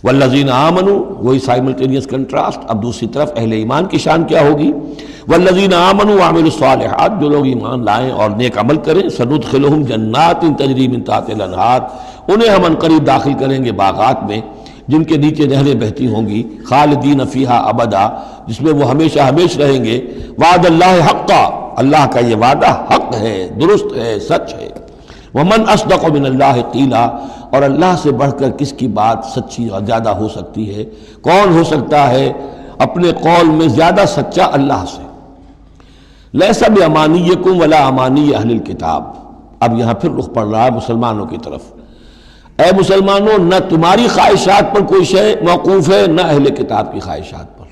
والذین آمنوا، وہی سائملٹینیس کنٹراسٹ، اب دوسری طرف اہل ایمان کی شان کیا ہوگی؟ والذین آمنوا وعملوا الصالحات، جو لوگ ایمان لائیں اور نیک عمل کریں، سندخلہم جنات تجری من تحتہا الانہار، انہیں ہم عنقریب داخل کریں گے باغات میں جن کے نیچے نہریں بہتی ہوں گی، خالدین فیہا ابدا، جس میں وہ ہمیشہ ہمیش رہیں گے۔ وعد اللہ حقا، اللہ کا یہ وعدہ حق ہے، درست ہے، سچ ہے۔ ومن اصدق من اللہ قیلا، اور اللہ سے بڑھ کر کس کی بات سچی اور زیادہ ہو سکتی ہے؟ کون ہو سکتا ہے اپنے قول میں زیادہ سچا اللہ سے؟ لیس بامانیکم ولا امانی اہل الکتاب، اب یہاں پھر رخ پڑ رہا ہے مسلمانوں کی طرف۔ اے مسلمانوں، نہ تمہاری خواہشات پر کوئی شے موقوف ہے، نہ اہل کتاب کی خواہشات پر۔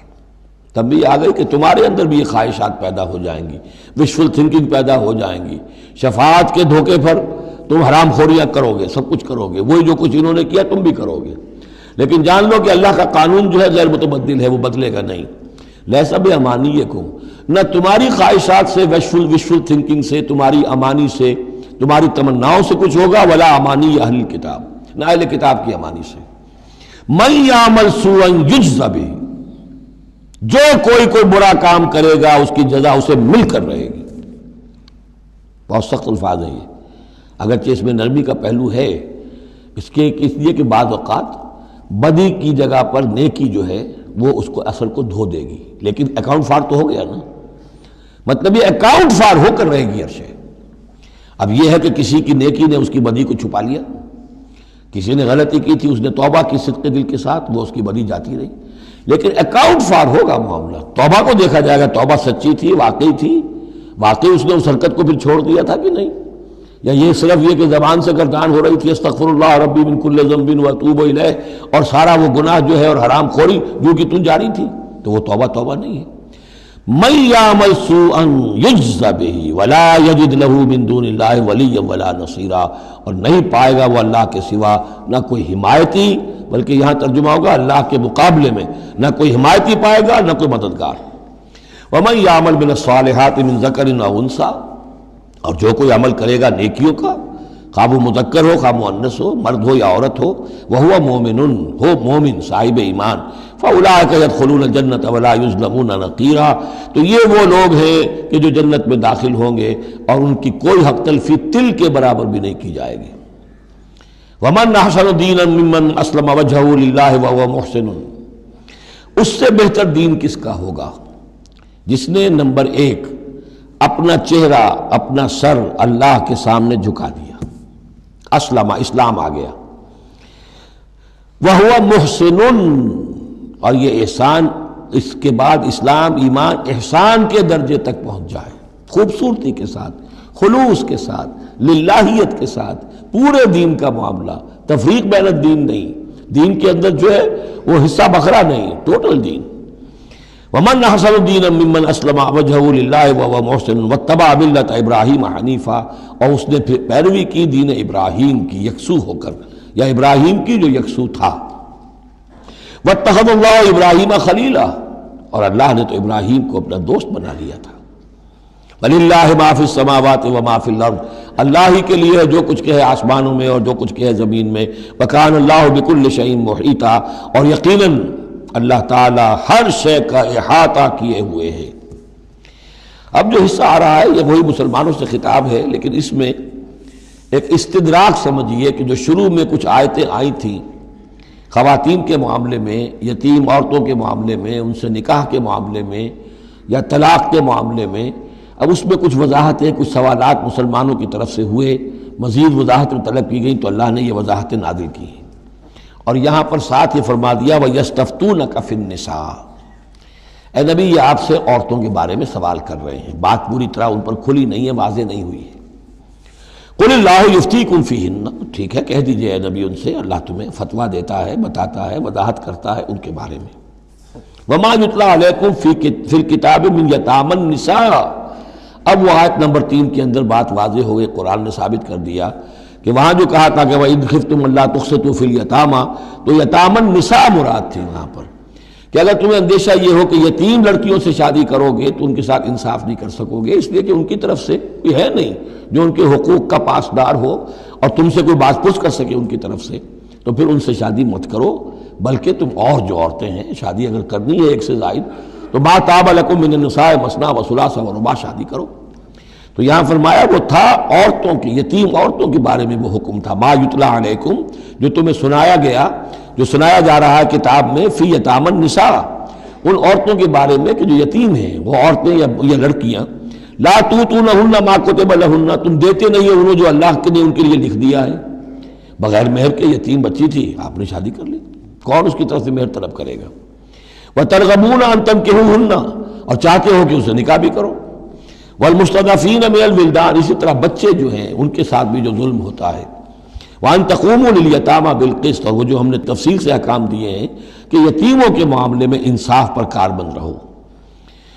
تب بھی آ گئی کہ تمہارے اندر بھی یہ خواہشات پیدا ہو جائیں گی، وشفل تھنکنگ پیدا ہو جائیں گی، شفاعت کے دھوکے پر تم حرام خوریاں کرو گے، سب کچھ کرو گے، وہی جو کچھ انہوں نے کیا تم بھی کرو گے۔ لیکن جان لو کہ اللہ کا قانون جو ہے غیر متبدل ہے، وہ بدلے گا نہیں۔ لیسا بامانیکم، نہ تمہاری خواہشات سے، وشفل تھنکنگ سے، تمہاری امانی سے، تمہاری تمناؤں سے کچھ ہوگا، ولا امانی اہل کتاب، نہ اہل کتاب کی امانی سے۔ من یعمل سوءا یجز بہ، جو کوئی برا کام کرے گا اس کی جزا اسے مل کر رہے گی۔ بہت سخت الفاظ ہیں یہ، اگرچہ اس میں نرمی کا پہلو ہے، اس لیے کہ بعض اوقات بدی کی جگہ پر نیکی جو ہے وہ اس کو اثر کو دھو دے گی، لیکن اکاؤنٹ فار تو ہو گیا نا، مطلب یہ اکاؤنٹ فار ہو کر رہے گی عرش۔ اب یہ ہے کہ کسی کی نیکی نے اس کی بدی کو چھپا لیا، کسی نے غلطی کی تھی، اس نے توبہ کی صدق دل کے ساتھ، وہ اس کی بدی جاتی رہی، لیکن اکاؤنٹ فار ہوگا معاملہ۔ توبہ کو دیکھا جائے گا، توبہ سچی تھی، واقعی اس نے اس حرکت کو پھر چھوڑ دیا تھا کہ نہیں، یا یہ صرف یہ کہ زبان سے گردان ہو رہی تھی استغفر اللہ ربی من کل ذنب واتوب الیہ، اور سارا وہ گناہ جو ہے اور حرام خوری جو کہ تم جاری تھی، تو وہ توبہ نہیں ہے۔ من یعمل سوءا یجز بہ ولا یجد له من دون اللہ ولیا ولا نصیرا، اور نہیں پائے گا وہ اللہ کے سوا نہ کوئی حمایتی، بلکہ یہاں ترجمہ ہوگا اللہ کے مقابلے میں نہ کوئی حمایتی پائے گا، نہ کوئی مددگار۔ ومن یعمل من الصالحات من ذکر او انثی، اور جو کوئی عمل کرے گا نیکیوں کا، خواہ وہ مذکر ہو خواہ مؤنث ہو، مرد ہو یا عورت ہو، وہو مومن، ہو مومن صاحب ایمان، فاولئک یدخلون الجنۃ ولا یظلمون نقیرا، تو یہ وہ لوگ ہیں کہ جو جنت میں داخل ہوں گے اور ان کی کوئی حق تلفی تل کے برابر بھی نہیں کی جائے گی۔ ومن احسن دینا ممن اسلم وجهہ للہ وهو محسن، اس سے بہتر دین کس کا ہوگا جس نے نمبر 1 اپنا چہرہ، اپنا سر اللہ کے سامنے جھکا دیا، اسلم، اسلام آ گیا، وہو محسن، اور یہ احسان، اس کے بعد اسلام ایمان احسان کے درجے تک پہنچ جائے، خوبصورتی کے ساتھ، خلوص کے ساتھ، للہیت کے ساتھ، پورے دین کا معاملہ، تفریق بین الدین نہیں، دین کے اندر جو ہے وہ حصہ بکھرا نہیں، ٹوٹل دین۔ ومن احسن دینا ممن اسلم وجهہ للہ وهو محسن واتبع ملت ابراہیم حنیفا، اور اس نے پھر پیروی کی دین ابراہیم کی یکسو ہو کر، یا ابراہیم کی جو یکسو تھا۔ واتخذ اللہ ابراہیم خلیلا، اور اللہ نے تو ابراہیم کو اپنا دوست بنا لیا تھا۔ وللہ ما فی السماوات وما فی الارض، اللہ ہی کے لیے جو کچھ کہ ہے آسمانوں میں اور جو کچھ کہ ہے زمین میں۔ وکان اللہ بکل شیء محیطا، اور یقیناً اللہ تعالیٰ ہر شے کا احاطہ کیے ہوئے ہے۔ اب جو حصہ آ رہا ہے یہ وہی مسلمانوں سے خطاب ہے، لیکن اس میں ایک استدراک سمجھیے کہ جو شروع میں کچھ آیتیں آئی تھیں خواتین کے معاملے میں، یتیم عورتوں کے معاملے میں، ان سے نکاح کے معاملے میں یا طلاق کے معاملے میں، اب اس میں کچھ وضاحتیں، کچھ سوالات مسلمانوں کی طرف سے ہوئے، مزید وضاحتیں طلب کی گئیں، تو اللہ نے یہ وضاحتیں نازل کی ہیں۔ اور یہاں پر ساتھ یہ فرما دیا وَيَسْتَفْتُونَكَ فِي النِّسَاءِ، اے نبی یہ آپ سے عورتوں کے بارے میں سوال کر رہے ہیں، بات پوری طرح ان پر کھلی نہیں ہے، واضح نہیں ہوئی ہے۔ قُلِ اللَّهُ يُفْتِيكُمْ فِيهِنَّ، ٹھیک ہے کہہ دیجئے اے نبی ان سے، اللہ تمہیں فتویٰ دیتا ہے، بتاتا ہے، وضاحت کرتا ہے ان کے بارے میں۔ وَمَا يُتْلَىٰ عَلَيْكُمْ فِي الْكِتَابِ مِنْ يَتَامَى النِّسَاءِ، اب وہ آیت نمبر 3 کے اندر بات واضح ہو گئی، قرآن نے ثابت کر دیا کہ وہاں جو کہا تھا کہ وَإِذْ خِفْتُمْ أَلَّا تُقْسِطُوا فِي الْيَتَامَى، تو یتامى النساء مراد تھی وہاں پر، کہ اگر تمہیں اندیشہ یہ ہو کہ یتیم لڑکیوں سے شادی کرو گے تو ان کے ساتھ انصاف نہیں کر سکو گے، اس لیے کہ ان کی طرف سے کوئی ہے نہیں جو ان کے حقوق کا پاسدار ہو اور تم سے کوئی بات پوچھ کر سکے ان کی طرف سے، تو پھر ان سے شادی مت کرو، بلکہ تم اور جو عورتیں ہیں شادی اگر کرنی ہے ایک سے زائد تو ما طاب لکم من النساء مثنی وثلاث ورباع، شادی کرو۔ تو یہاں فرمایا وہ تھا عورتوں کی، یتیم عورتوں کے بارے میں وہ حکم تھا، ما یتلی علیکم، جو تمہیں سنایا گیا، جو سنایا جا رہا ہے کتاب میں، فی یتامی النساء، ان عورتوں کے بارے میں کہ جو یتیم ہیں، وہ عورتیں یا لڑکیاں، لا تؤتونہن ما کتب لہن، تم دیتے نہیں ہو انہوں جو اللہ نے ان کے لیے لکھ دیا ہے، بغیر مہر کے یتیم بچی تھی، آپ نے شادی کر لی، کون اس کی طرف سے مہر طلب کرے گا؟ وترغبون ان تنکحوہن، اور چاہتے ہو کہ اسے نکاح بھی کرو، والمستضعفین من الولدان، اسی طرح بچے جو ہیں ان کے ساتھ بھی جو ظلم ہوتا ہے، وان تقوموا للیتامى بالقسط، اور وہ جو ہم نے تفصیل سے احکام دیے ہیں کہ یتیموں کے معاملے میں انصاف پر کاربند رہو،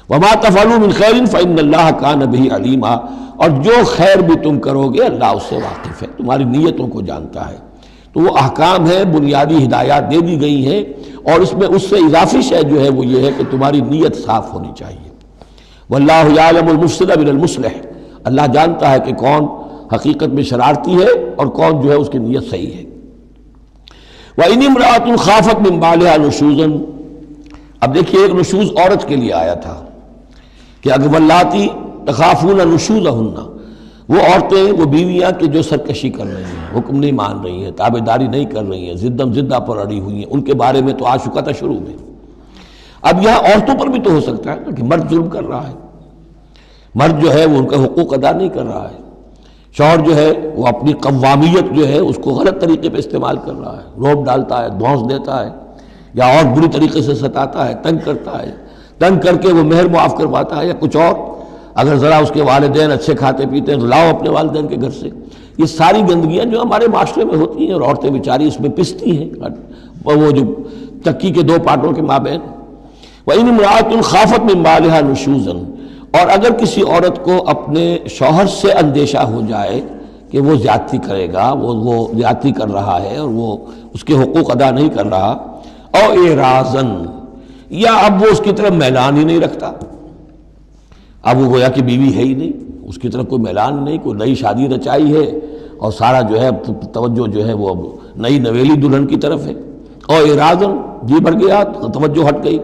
وما تفعلوا من خیر فإن اللہ کان بہ علیما، اور جو خیر بھی تم کرو گے اللہ اس سے واقف ہے، تمہاری نیتوں کو جانتا ہے۔ تو وہ احکام ہے، بنیادی ہدایات دے دی گئی ہیں، اور اس میں اس سے اضافی شے جو ہے وہ یہ ہے کہ تمہاری نیت صاف ہونی چاہیے۔ واللہ یعلم المفسد من المصلح، اللہ جانتا ہے کہ کون حقیقت میں شرارتی ہے اور کون جو ہے اس کی نیت صحیح ہے۔ وَإِنِ امْرَأَةٌ خَافَتْ مِنْ بَعْلِهَا نُشُوزًا، اب دیکھیے ایک نشوز عورت کے لیے آیا تھا کہ اگر واللاتی تخافون نشوزہن، وہ عورتیں، وہ بیویاں کہ جو سرکشی کر رہی ہیں، حکم نہیں مان رہی ہیں، تابع داری نہیں کر رہی ہیں، زدہ پر اڑی ہوئی ہیں، ان کے بارے میں تو آ چکا تھا شروع میں۔ اب یہاں عورتوں پر بھی تو ہو سکتا ہے نا کہ مرد ظلم کر رہا ہے، مرد جو ہے وہ ان کا حقوق ادا نہیں کر رہا ہے، شوہر جو ہے وہ اپنی قوامیت جو ہے اس کو غلط طریقے پہ استعمال کر رہا ہے، روب ڈالتا ہے، دھونس دیتا ہے، یا اور بری طریقے سے ستاتا ہے، تنگ کرتا ہے، تنگ کر کے وہ مہر معاف کرواتا ہے، یا کچھ اور، اگر ذرا اس کے والدین اچھے کھاتے پیتے ہیں تو لاؤ اپنے والدین کے گھر سے۔ یہ ساری گندگیاں جو ہمارے معاشرے میں ہوتی ہیں اور عورتیں بیچاری اس میں پستی ہیں، وہ جو چکی کے دو پارٹوں کے مابین۔ وَإِنِ امْرَأَةٌ خَافَتْ مِنْ بَعْلِهَا نُشُوزًا، اور اگر کسی عورت کو اپنے شوہر سے اندیشہ ہو جائے کہ وہ زیادتی کرے گا، وہ زیادتی کر رہا ہے اور وہ اس کے حقوق ادا نہیں کر رہا، او اعراضاً، یا اب وہ اس کی طرف میلان ہی نہیں رکھتا، اب وہ گویا کہ بیوی ہے ہی نہیں، اس کی طرف کوئی میلان نہیں، کوئی نئی شادی رچائی ہے اور سارا جو ہے توجہ جو ہے وہ اب نئی نویلی دلہن کی طرف ہے، اور اعراضاً جی بھر گیا، توجہ ہٹ گئی،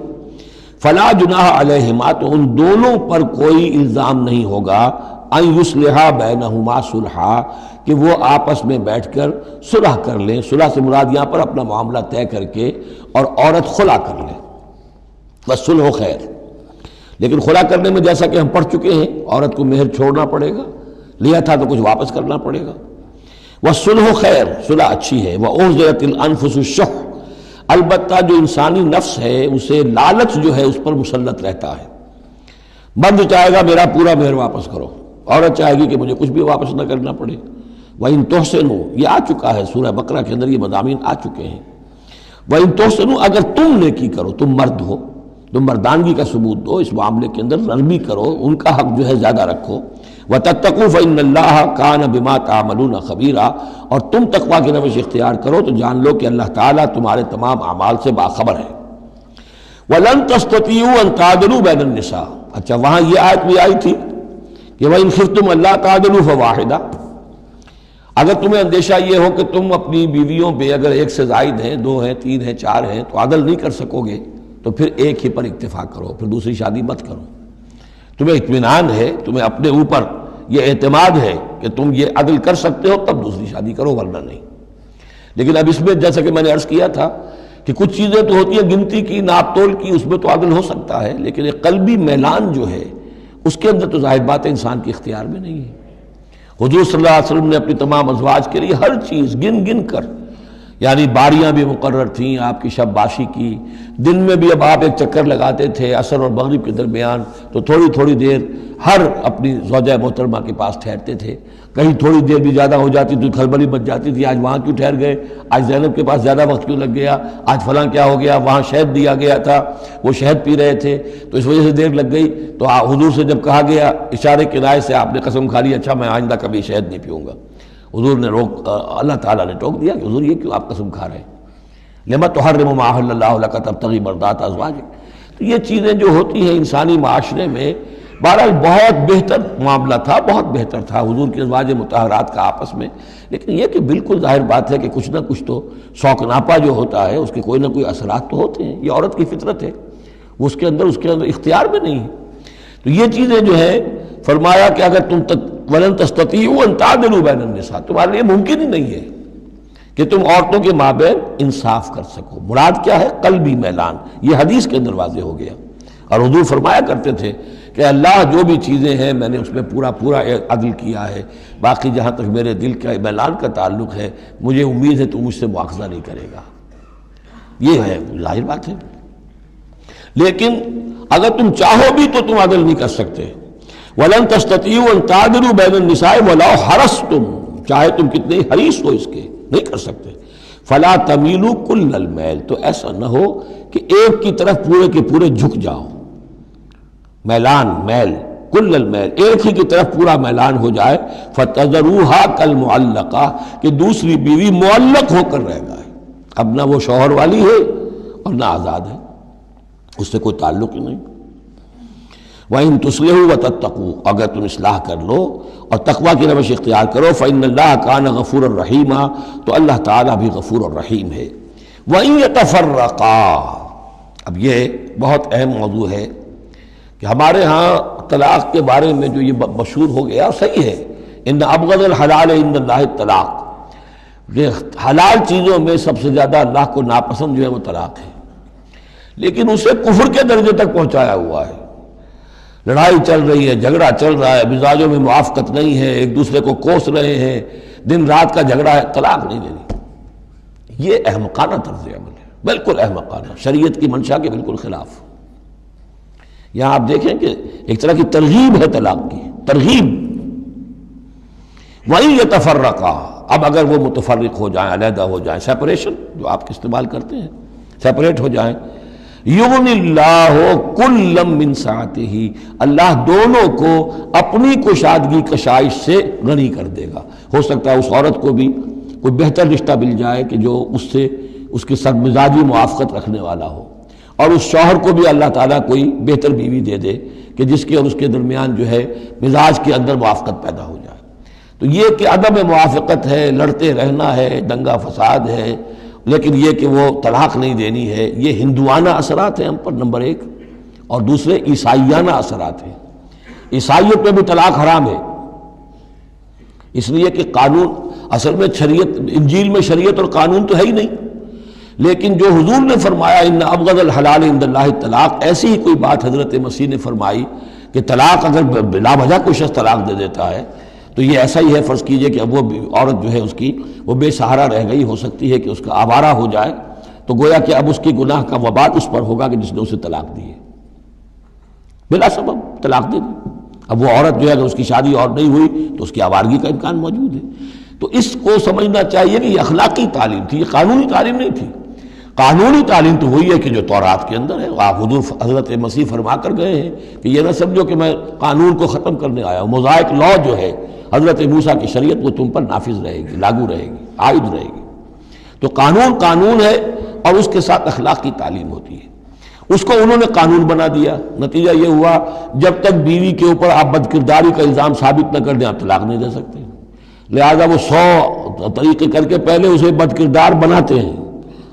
فلا جناح علیہما، تو ان دونوں پر کوئی الزام نہیں ہوگا، ان یصلحا بینہما صلحا، کہ وہ آپس میں بیٹھ کر صلح کر لیں۔ صلح سے مراد یہاں پر اپنا معاملہ طے کر کے اور عورت خلا کر لے، بس صلح و خیر۔ لیکن خلا کرنے میں جیسا کہ ہم پڑھ چکے ہیں عورت کو مہر چھوڑنا پڑے گا، لیا تھا تو کچھ واپس کرنا پڑے گا۔ والصلح خیر، صلح اچھی ہے۔ وَأُحْضِرَتِ الْأَنفُسُ الشُّحَّ، البتہ جو انسانی نفس ہے اسے لالچ جو ہے اس پر مسلط رہتا ہے، مرد چاہے گا میرا پورا مہر واپس کرو، عورت چاہے گی کہ مجھے کچھ بھی واپس نہ کرنا پڑے۔ وَإِن تُحْسِنُوا، یہ آ چکا ہے سورہ بقرہ کے اندر، یہ مضامین آ چکے ہیں۔ وَإِن تُحْسِنُوا، اگر تم نیکی کرو، تم مرد ہو، تم مردانگی کا ثبوت دو، اس معاملے کے اندر نرمی کرو، ان کا حق جو ہے زیادہ رکھو۔ وَتَتَّقُوا فَإِنَّ اللَّهَ كَانَ بِمَا تَعْمَلُونَ خَبِيرًا، اور تم تقویٰ کی روش اختیار کرو تو جان لو کہ اللہ تعالیٰ تمہارے تمام اعمال سے باخبر ہے۔ وَلَن تَسْتَطِيعُوا أَن تَعْدِلُوا بَيْنَ النِّسَاءِ، اچھا وہاں یہ آیت بھی آئی تھی کہ وَإِنْ خِفْتُمْ أَلَّا تَعْدِلُوا فَوَاحِدَةً، اگر تمہیں اندیشہ یہ ہو کہ تم اپنی بیویوں پہ اگر ایک سے زائد ہیں، دو ہیں، تین ہیں، چار ہیں، تو عدل نہیں کر سکو گے تو پھر ایک ہی پر اکتفا کرو، پھر دوسری شادی مت کرو۔ تمہیں اطمینان ہے، تمہیں اپنے اوپر یہ اعتماد ہے کہ تم یہ عدل کر سکتے ہو تب دوسری شادی کرو، ورنہ نہیں۔ لیکن اب اس میں جیسا کہ میں نے عرض کیا تھا کہ کچھ چیزیں تو ہوتی ہیں گنتی کی، ناپ تول کی، اس میں تو عدل ہو سکتا ہے، لیکن ایک قلبی میلان جو ہے اس کے اندر تو ظاہر بات ہے انسان کے اختیار میں نہیں ہے۔ حضور صلی اللہ علیہ وسلم نے اپنی تمام ازواج کے لیے ہر چیز گن گن کر، یعنی باریاں بھی مقرر تھیں آپ کی شب باشی کی، دن میں بھی اب آپ ایک چکر لگاتے تھے عصر اور مغرب کے درمیان، تو تھوڑی تھوڑی دیر ہر اپنی زوجہ محترمہ کے پاس ٹھہرتے تھے، کہیں تھوڑی دیر بھی زیادہ ہو جاتی تو کھلبلی مچ جاتی تھی، آج وہاں کیوں ٹھہر گئے، آج زینب کے پاس زیادہ وقت کیوں لگ گیا، آج فلاں کیا ہو گیا، وہاں شہد دیا گیا تھا، وہ شہد پی رہے تھے تو اس وجہ سے دیر لگ گئی۔ تو حضور سے جب کہا گیا اشارے کنائے سے آپ نے قسم کھا لی اچھا میں آئندہ کبھی شہد نہیں پیوں گا، حضور نے اللہ تعالیٰ نے ٹوک دیا کہ حضور یہ کیوں آپ قسم کھا رہے ہیں، لما تحرم ما احل اللہ لک تبتغی مرضات ازواجک۔ تو یہ چیزیں جو ہوتی ہیں انسانی معاشرے میں، بہرحال بہت بہتر معاملہ تھا، بہت بہتر تھا حضور کی ازواج مطہرات کا آپس میں، لیکن یہ کہ بالکل ظاہر بات ہے کہ کچھ نہ کچھ تو شوق ناپا جو ہوتا ہے اس کے کوئی نہ کوئی اثرات تو ہوتے ہیں، یہ عورت کی فطرت ہے، وہ اس کے اندر اختیار میں نہیں ہے۔ تو یہ چیزیں جو ہے فرمایا کہ اگر تم وَلَن تَسْتَطِيعُوا أَن تَعْدِلُوا بَيْنَ النِّسَاءِ، تمہارے لیے ممکن ہی نہیں ہے کہ تم عورتوں کے مابین انصاف کر سکو۔ مراد کیا ہے؟ قلبی میلان، یہ حدیث کے اندر واضح ہو گیا۔ اور حضور فرمایا کرتے تھے کہ اللہ جو بھی چیزیں ہیں میں نے اس میں پورا عدل کیا ہے، باقی جہاں تک میرے دل کا میلان کا تعلق ہے مجھے امید ہے تو مجھ سے مواخذہ نہیں کرے گا، یہ ہے ظاہر بات ہے۔ لیکن اگر تم چاہو بھی تو تم عدل نہیں کر سکتے۔ وَلَن تَسْتَطِيعُوا أَن تَعْدِلُوا بَيْنَ النِّسَاءِ وَلَوْ حَرَصْتُمْ، چاہے تم کتنے حریص ہو اس کے، نہیں کر سکتے۔ فَلَا تَمِيلُوا كُلَّ الْمَيْلِ، تو ایسا نہ ہو کہ ایک کی طرف پورے کے پورے جھک جاؤ، میلان، میل، کل المیل، ایک ہی کی طرف پورا میلان ہو جائے، فَتَذَرُوهَا كَالْمُعَلَّقَةِ کہ دوسری بیوی معلق ہو کر رہ گئے، اب نہ وہ شوہر والی ہے اور نہ آزاد ہے، اس سے کوئی تعلق ہی نہیں۔ وَإِن تُصْلِحُوا وَتَتَّقُوا اگر تم اصلاح کر لو اور تقوی کی روش اختیار کرو، فَإِنَّ اللَّهَ كَانَ غَفُورًا رَحِيمًا تو اللہ تعالیٰ بھی غفور اور رحیم ہے۔ وَإِن يَتَفَرَّقَا اب یہ بہت اہم موضوع ہے کہ ہمارے ہاں طلاق کے بارے میں جو یہ مشہور ہو گیا صحیح ہے، ان ابغض الحلال عند اللہ الطلاق، یہ حلال چیزوں میں سب سے زیادہ اللہ کو ناپسند جو ہے وہ طلاق ہے، لیکن اسے کفر کے درجے تک پہنچایا ہوا ہے۔ لڑائی چل رہی ہے، جھگڑا چل رہا ہے، مزاجوں میں موافقت نہیں ہے، ایک دوسرے کو کوس رہے ہیں، دن رات کا جھگڑا ہے، طلاق نہیں دینی، یہ احمقانہ طرز عمل ہے، بالکل احمقانہ، شریعت کی منشا کے بالکل خلاف۔ یہاں آپ دیکھیں کہ ایک طرح کی ترغیب ہے طلاق کی، ترغیب۔ وَإِن يَتَفَرَّقَا اب اگر وہ متفرق ہو جائیں، علیحدہ ہو جائیں، سیپریشن جو آپ استعمال کرتے ہیں، سیپریٹ ہو جائیں، یغنی اللہ کلا من سعتہ اللہ دونوں کو اپنی کشادگی کشائش سے غنی کر دے گا۔ ہو سکتا ہے اس عورت کو بھی کوئی بہتر رشتہ مل جائے کہ جو اس سے اس کے ساتھ مزاجی موافقت رکھنے والا ہو، اور اس شوہر کو بھی اللہ تعالیٰ کوئی بہتر بیوی دے دے کہ جس کے اور اس کے درمیان جو ہے مزاج کے اندر موافقت پیدا ہو جائے۔ تو یہ کہ عدم موافقت ہے، لڑتے رہنا ہے، دنگا فساد ہے، لیکن یہ کہ وہ طلاق نہیں دینی ہے، یہ ہندوانہ اثرات ہیں ہم پر نمبر ایک، اور دوسرے عیسائیانہ اثرات ہیں۔ عیسائیت میں بھی طلاق حرام ہے، اس لیے کہ قانون اصل میں شریعت، انجیل میں شریعت اور قانون تو ہے ہی نہیں، لیکن جو حضور نے فرمایا ان ابغض الحلال عند اللہ الطلاق، ایسی ہی کوئی بات حضرت مسیح نے فرمائی کہ طلاق اگر بلا وجہ کوئی شخص طلاق دے دیتا ہے تو یہ ایسا ہی ہے، فرض کیجئے کہ اب وہ عورت جو ہے اس کی وہ بے سہارا رہ گئی، ہو سکتی ہے کہ اس کا آوارہ ہو جائے، تو گویا کہ اب اس کی گناہ کا وبال اس پر ہوگا کہ جس نے اسے طلاق دی ہے، بلا سبب طلاق دے دی۔ اب وہ عورت جو ہے اگر اس کی شادی اور نہیں ہوئی تو اس کی آوارگی کا امکان موجود ہے۔ تو اس کو سمجھنا چاہیے کہ یہ اخلاقی تعلیم تھی، یہ قانونی تعلیم نہیں تھی۔ قانونی تعلیم تو وہی ہے کہ جو تورات کے اندر ہے، آپ حضور حضرت مسیح فرما کر گئے ہیں کہ یہ نہ سمجھو کہ میں قانون کو ختم کرنے آیا ہوں، موزائک لا جو ہے حضرت موسیٰ کی شریعت وہ تم پر نافذ رہے گی، لاگو رہے گی، عائد رہے گی۔ تو قانون قانون ہے اور اس کے ساتھ اخلاق کی تعلیم ہوتی ہے، اس کو انہوں نے قانون بنا دیا، نتیجہ یہ ہوا جب تک بیوی کے اوپر آپ بد کرداری کا الزام ثابت نہ کر دیں آپ طلاق نہیں دے سکتے، لہذا وہ 100 طریقے کر کے پہلے اسے بد کردار بناتے ہیں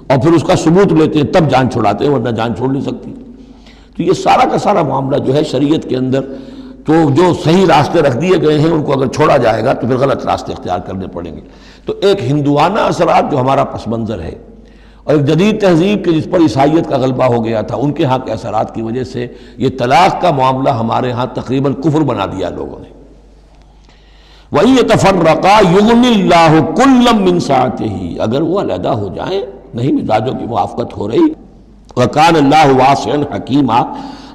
اور پھر اس کا ثبوت لیتے ہیں، تب جان چھڑاتے ہیں، ورنہ جان چھوڑ نہیں سکتی۔ تو یہ سارا کا سارا معاملہ جو ہے شریعت کے اندر تو جو صحیح راستے رکھ دیے گئے ہیں ان کو اگر چھوڑا جائے گا تو پھر غلط راستے اختیار کرنے پڑیں گے۔ تو ایک ہندوانہ اثرات جو ہمارا پس منظر ہے، اور ایک جدید تہذیب کے جس پر عیسائیت کا غلبہ ہو گیا تھا، ان کے ہاں کے اثرات کی وجہ سے یہ طلاق کا معاملہ ہمارے ہاں تقریباً کفر بنا دیا لوگوں نے۔ وَإِن يَتَفَرَّقَا يُغْنِ اللَّهُ كُلًّا مِّن سَعَتِهِ اگر وہ علیحدہ ہو جائیں، نہیں مزاجوں کی موافقت ہو رہی، وَكَانَ اللَّهُ وَاسِعًا حَكِيمًا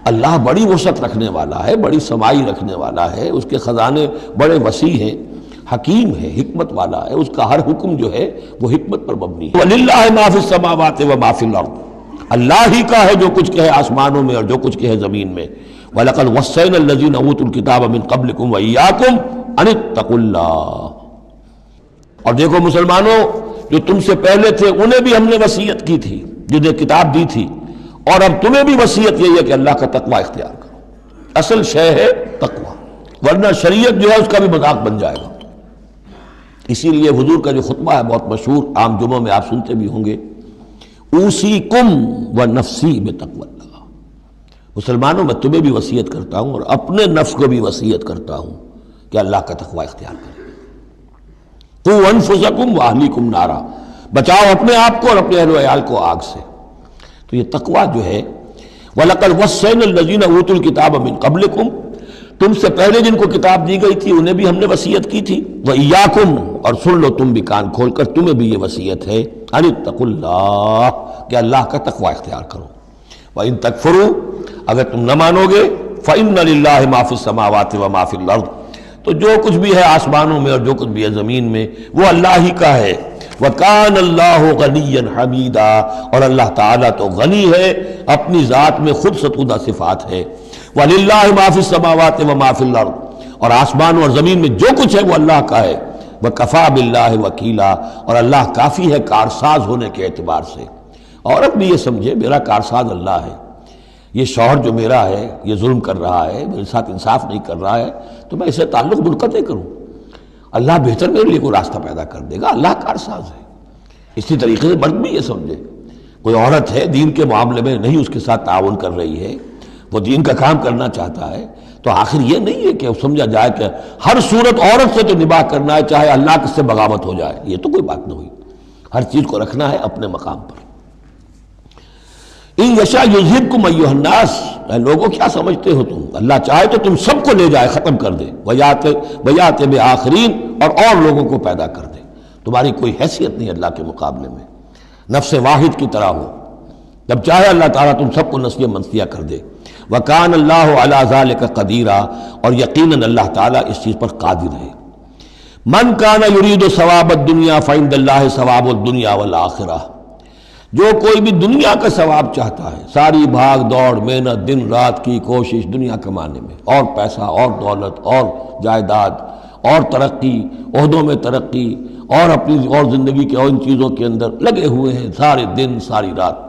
اللہ بڑی وسعت رکھنے والا ہے، بڑی سمائی رکھنے والا ہے، اس کے خزانے بڑے وسیع ہیں، حکیم ہے، حکمت والا ہے، اس کا ہر حکم جو ہے وہ حکمت پر مبنی ہے۔ وَلِلَّهِ مَا فِي السَّمَاوَاتِ وَمَا فِي الْأَرْضِ اللہ ہی کا ہے جو کچھ کہ ہے آسمانوں میں اور جو کچھ کہ ہے زمین میں۔ وَلَقَدْ وَصَّيْنَا الَّذِينَ أُوتُوا الْكِتَابَ مِن قَبْلِكُمْ وَإِيَّاكُمْ أَنِ اتَّقُوا اللَّهَ اور دیکھو مسلمانوں، جو تم سے پہلے تھے انہیں بھی ہم نے وصیت کی تھی، جنہیں کتاب دی تھی، اور اب تمہیں بھی وصیت یہی ہے کہ اللہ کا تقوی اختیار کرو، اصل شے ہے تقوی، ورنہ شریعت جو ہے اس کا بھی مذاق بن جائے گا۔ اسی لیے حضور کا جو خطبہ ہے بہت مشہور، عام جمعوں میں آپ سنتے بھی ہوں گے، اوصیکم ونفسی بتقوی اللہ، مسلمانوں میں تمہیں بھی وصیت کرتا ہوں اور اپنے نفس کو بھی وصیت کرتا ہوں کہ اللہ کا تقوی اختیار کریں۔ قوا انفسکم واہلیکم نارا، بچاؤ اپنے آپ کو اور اپنے اہل و عیال کو آگ سے۔ تو یہ تقوی جو ہے، وَلَقَدْ وَصَّيْنَا الَّذِينَ أُوتُوا الْكِتَابَ مِن قَبْلِكُمْ تم سے پہلے جن کو کتاب دی گئی تھی انہیں بھی ہم نے وصیت کی تھی، وَإِيَّاكُمْ اور سن لو تم بھی کان کھول کر، تمہیں بھی یہ وصیت ہے، أَنِ اتَّقُوا اللَّهَ کہ اللہ کا تقوی اختیار کرو۔ وَإِن تَكْفُرُوا اگر تم نہ مانو گے، فَإِنَّ لِلَّهِ مَا فِي السَّمَاوَاتِ وَمَا فِي الْأَرْضِ تو جو کچھ بھی ہے آسمانوں میں اور جو کچھ بھی ہے زمین میں وہ اللہ ہی کا ہے۔ وَكَانَ اللَّهُ غَنِيًّا حَمِيدًا اور اللہ تعالیٰ تو غنی ہے، اپنی ذات میں خود ستودہ صفات ہے۔ وَلِلَّهِ مَا فِي السَّمَاوَاتِ وَمَا فِي الْأَرْضِ، اور آسمان اور زمین میں جو کچھ ہے وہ اللہ کا ہے، وَكَفَى بِاللَّهِ وَكِيلًا، اور اللہ کافی ہے کارساز ہونے کے اعتبار سے۔ عورت بھی یہ سمجھے میرا کارساز اللہ ہے، یہ شوہر جو میرا ہے یہ ظلم کر رہا ہے، میرے ساتھ انصاف نہیں کر رہا ہے، تو میں اسے تعلق منقطع کروں، اللہ بہتر میرے لیے کوئی راستہ پیدا کر دے گا، اللہ کارساز ہے۔ اسی طریقے سے مرد بھی یہ سمجھے کوئی عورت ہے دین کے معاملے میں نہیں اس کے ساتھ تعاون کر رہی ہے، وہ دین کا کام کرنا چاہتا ہے، تو آخر یہ نہیں ہے کہ سمجھا جائے کہ ہر صورت عورت سے تو نباہ کرنا ہے چاہے اللہ سے بغاوت ہو جائے، یہ تو کوئی بات نہ ہوئی، ہر چیز کو رکھنا ہے اپنے مقام پر۔ ان یشاء یذہبکم ایھا الناس، اے لوگوں کیا سمجھتے ہو تم، اللہ چاہے تو تم سب کو لے جائے، ختم کر دے، ویات بآخرین، اور لوگوں کو پیدا کر دے، تمہاری کوئی حیثیت نہیں اللہ کے مقابلے میں، نفس واحد کی طرح ہو، جب چاہے اللہ تعالیٰ تم سب کو نسیہ منسیہ کر دے۔ وَكَانَ اللَّهُ عَلَى ذَلِكَ قَدِيرًا، اور یقیناً اللہ تعالیٰ اس چیز پر قادر ہے۔ مَنْ كَانَ يُرِيدُ ثَوَابَ الدُّنْيَا فَعِندَ اللَّهِ ثَوَابُ الدُّنْيَا وَالْآخِرَةِ، جو کوئی بھی دنیا کا ثواب چاہتا ہے، ساری بھاگ دوڑ محنت دن رات کی کوشش دنیا کمانے میں، اور پیسہ اور دولت اور جائیداد اور ترقی، عہدوں میں ترقی، اور اپنی اور زندگی کے اور ان چیزوں کے اندر لگے ہوئے ہیں سارے دن ساری رات،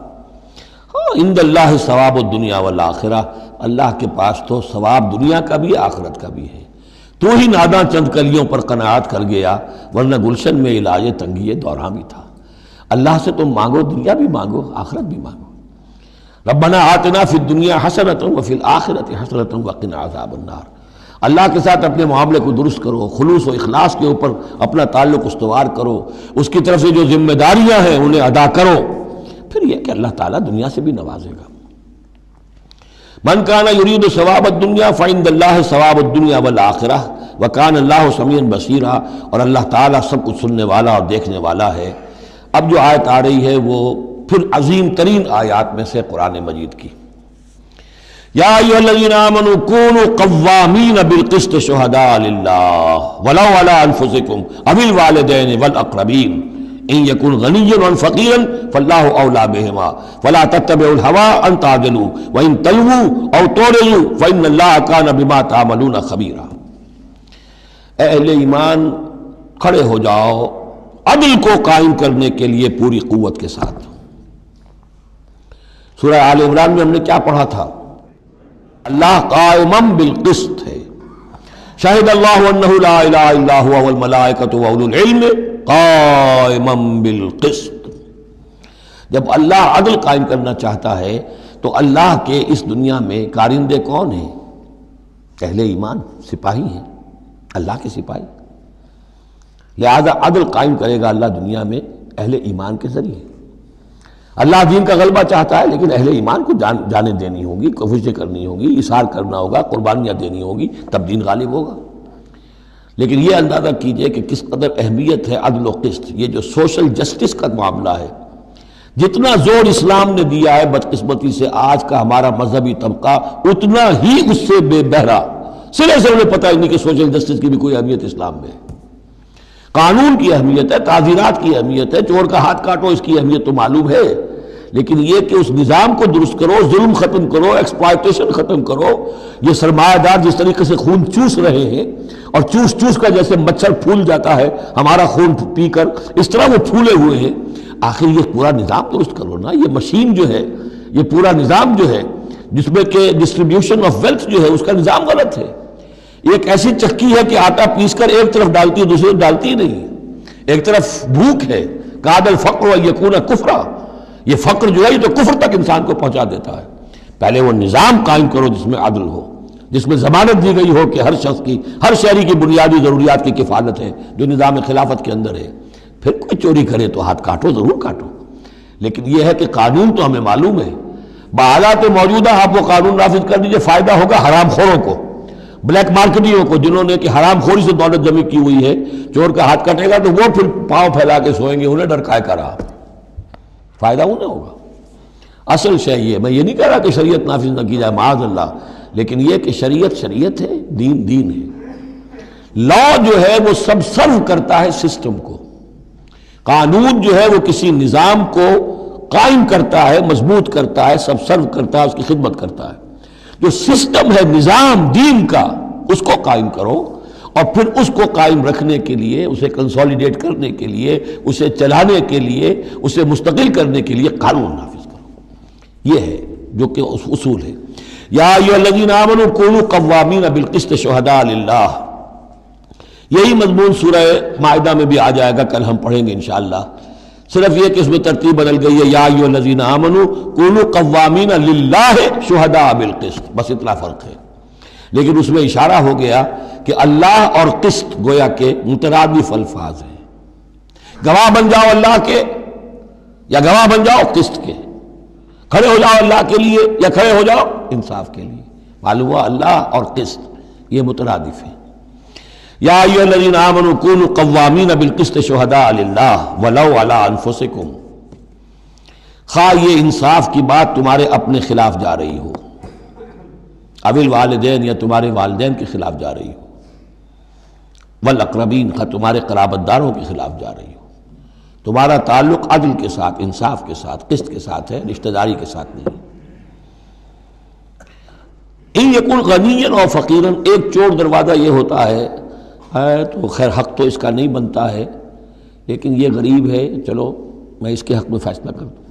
عند اللہ ثواب الدنیا والآخرہ، اللہ کے پاس تو ثواب دنیا کا بھی آخرت کا بھی ہے۔ تو ہی ناداں چند کلیوں پر قناعت کر گیا، ورنہ گلشن میں علاج تنگی دوران بھی تھا۔ اللہ سے تم مانگو، دنیا بھی مانگو آخرت بھی مانگو۔ ربنا آتنا فی الدنیا حسنۃ وفی الآخرۃ حسنۃ وقنا عذاب النار، اللہ کے ساتھ اپنے معاملے کو درست کرو، خلوص و اخلاص کے اوپر اپنا تعلق استوار کرو، اس کی طرف سے جو ذمہ داریاں ہیں انہیں ادا کرو، پھر یہ کہ اللہ تعالیٰ دنیا سے بھی نوازے گا۔ من کان یرید ثواب الدنیا فعند اللہ ثواب الدنیا والآخرہ وکان اللہ سمیعا بصیرا، اور اللہ تعالیٰ سب کچھ سننے والا اور دیکھنے والا ہے۔ اب جو آیت آ رہی ہے وہ پھر عظیم ترین آیات میں سے قرآن مجید کی، یا ایھا الذین آمنوا کونوا قوامین بالقسط شہداء للہ ولو علی انفسکم او الوالدین والاقربین ان یکن غنیا و فقیرا فاللہ اولی بہما فلا تتبعوا الہوی ان تعدلوا وان تلووا او تعرضوا فان اللہ کان بما تعملون خبیرا۔ اے اہل ایمان کھڑے ہو جاؤ عدل کو قائم کرنے کے لیے پوری قوت کے ساتھ۔ سورہ آل عمران میں ہم نے کیا پڑھا تھا؟ اللہ قائما بالقسط ہے، شہد اللہ انہ لا الہ الا هو والملائکۃ واولو العلم قائما بالقسط۔ جب اللہ عدل قائم کرنا چاہتا ہے تو اللہ کے اس دنیا میں کارندے کون ہیں؟ اہل ایمان، سپاہی ہیں، اللہ کے سپاہی، لہذا عدل قائم کرے گا اللہ دنیا میں اہل ایمان کے ذریعے۔ اللہ دین کا غلبہ چاہتا ہے لیکن اہل ایمان کو جانیں دینی ہوگی، کوششیں کرنی ہوگی، اثار کرنا ہوگا، قربانیاں دینی ہوگی، تب دین غالب ہوگا۔ لیکن یہ اندازہ کیجئے کہ کس قدر اہمیت ہے عدل و قسط، یہ جو سوشل جسٹس کا معاملہ ہے، جتنا زور اسلام نے دیا ہے بدقسمتی سے آج کا ہمارا مذہبی طبقہ اتنا ہی اس سے بے بہرا، سرے سے انہیں پتہ ہی نہیں کہ سوشل جسٹس کی بھی کوئی اہمیت اسلام میں ہے۔ قانون کی اہمیت ہے، تعزیرات کی اہمیت ہے، چور کا ہاتھ کاٹو اس کی اہمیت تو معلوم ہے، لیکن یہ کہ اس نظام کو درست کرو، ظلم ختم کرو، ایکسپلائٹیشن ختم کرو، یہ سرمایہ دار جس طریقے سے خون چوس رہے ہیں اور چوس چوس کر جیسے مچھر پھول جاتا ہے ہمارا خون پی کر، اس طرح وہ پھولے ہوئے ہیں، آخر یہ پورا نظام درست کرو نا۔ یہ مشین جو ہے، یہ پورا نظام جو ہے جس میں کہ ڈسٹریبیوشن آف ویلتھ جو ہے اس کا نظام غلط ہے۔ ایک ایسی چکی ہے کہ آٹا پیس کر ایک طرف ڈالتی ہے دوسری طرف ڈالتی ہی نہیں، ایک طرف بھوک ہے، کاد الفقر ان یکون کفرا، یہ فقر جو ہے یہ تو کفر تک انسان کو پہنچا دیتا ہے۔ پہلے وہ نظام قائم کرو جس میں عدل ہو، جس میں ضمانت دی گئی ہو کہ ہر شخص کی، ہر شہری کی بنیادی ضروریات کی کفالت ہے جو نظام خلافت کے اندر ہے۔ پھر کوئی چوری کرے تو ہاتھ کاٹو، ضرور کاٹو، لیکن یہ ہے کہ قانون تو ہمیں معلوم ہے، بحالات موجودہ آپ وہ قانون نافذ کر دیجئے، فائدہ ہوگا حرام خوروں کو، بلیک مارکیٹیوں کو، جنہوں نے کہ حرام خوری سے دولت جمع کی ہوئی ہے۔ چور کا ہاتھ کٹے گا تو وہ پھر پاؤں پھیلا کے سوئیں گے، انہیں ڈر کائے کا رہا، فائدہ انہیں ہوگا۔ اصل شے یہ، میں یہ نہیں کہہ رہا کہ شریعت نافذ نہ کی جائے معاذ اللہ، لیکن یہ کہ شریعت شریعت ہے، دین دین ہے۔ لا جو ہے وہ سب سرو کرتا ہے سسٹم کو، قانون جو ہے وہ کسی نظام کو قائم کرتا ہے، مضبوط کرتا ہے، سب سرو کرتا ہے، اس کی خدمت کرتا ہے۔ جو سسٹم ہے نظام دین کا اس کو قائم کرو، اور پھر اس کو قائم رکھنے کے لیے، اسے کنسولیڈیٹ کرنے کے لیے، اسے چلانے کے لیے، اسے مستقل کرنے کے لیے قانون نافذ کرو۔ یہ ہے جو کہ اصول ہے۔ یا ایھا الذین آمنوا کونوا قوامین بالقسط شہداء للہ، یہی مضمون سورہ مائدہ میں بھی آ جائے گا، کل ہم پڑھیں گے انشاءاللہ۔ صرف یہ کہ اس میں ترتیب بدل گئی ہے، یا ایھا الذین آمنوا کونوا قوامین للہ شہداء بالقسط، بس اتنا فرق ہے۔ لیکن اس میں اشارہ ہو گیا کہ اللہ اور قسط گویا کہ مترادف الفاظ ہیں۔ گواہ بن جاؤ اللہ کے، یا گواہ بن جاؤ قسط کے، کھڑے ہو جاؤ اللہ کے لیے یا کھڑے ہو جاؤ انصاف کے لیے۔ معلوم ہوا اللہ اور قسط یہ مترادف ہیں۔ یا ایھا الذین آمنوا کونوا قوامین بالقسط شہداء للہ ولو علی انفسکم، خواہ یہ انصاف کی بات تمہارے اپنے خلاف جا رہی ہو، اوی الوالدین یا تمہارے والدین کے خلاف جا رہی ہو، والاقربین خواہ تمہارے قرابت داروں کے خلاف جا رہی ہو۔ تمہارا تعلق عدل کے ساتھ، انصاف کے ساتھ، قسط کے ساتھ ہے، رشتہ داری کے ساتھ نہیں۔ ان یکن غنیا اور فقیرا، ایک چور دروازہ یہ ہوتا ہے تو خیر حق تو اس کا نہیں بنتا ہے، لیکن یہ غریب ہے، چلو میں اس کے حق میں فیصلہ کر دوں۔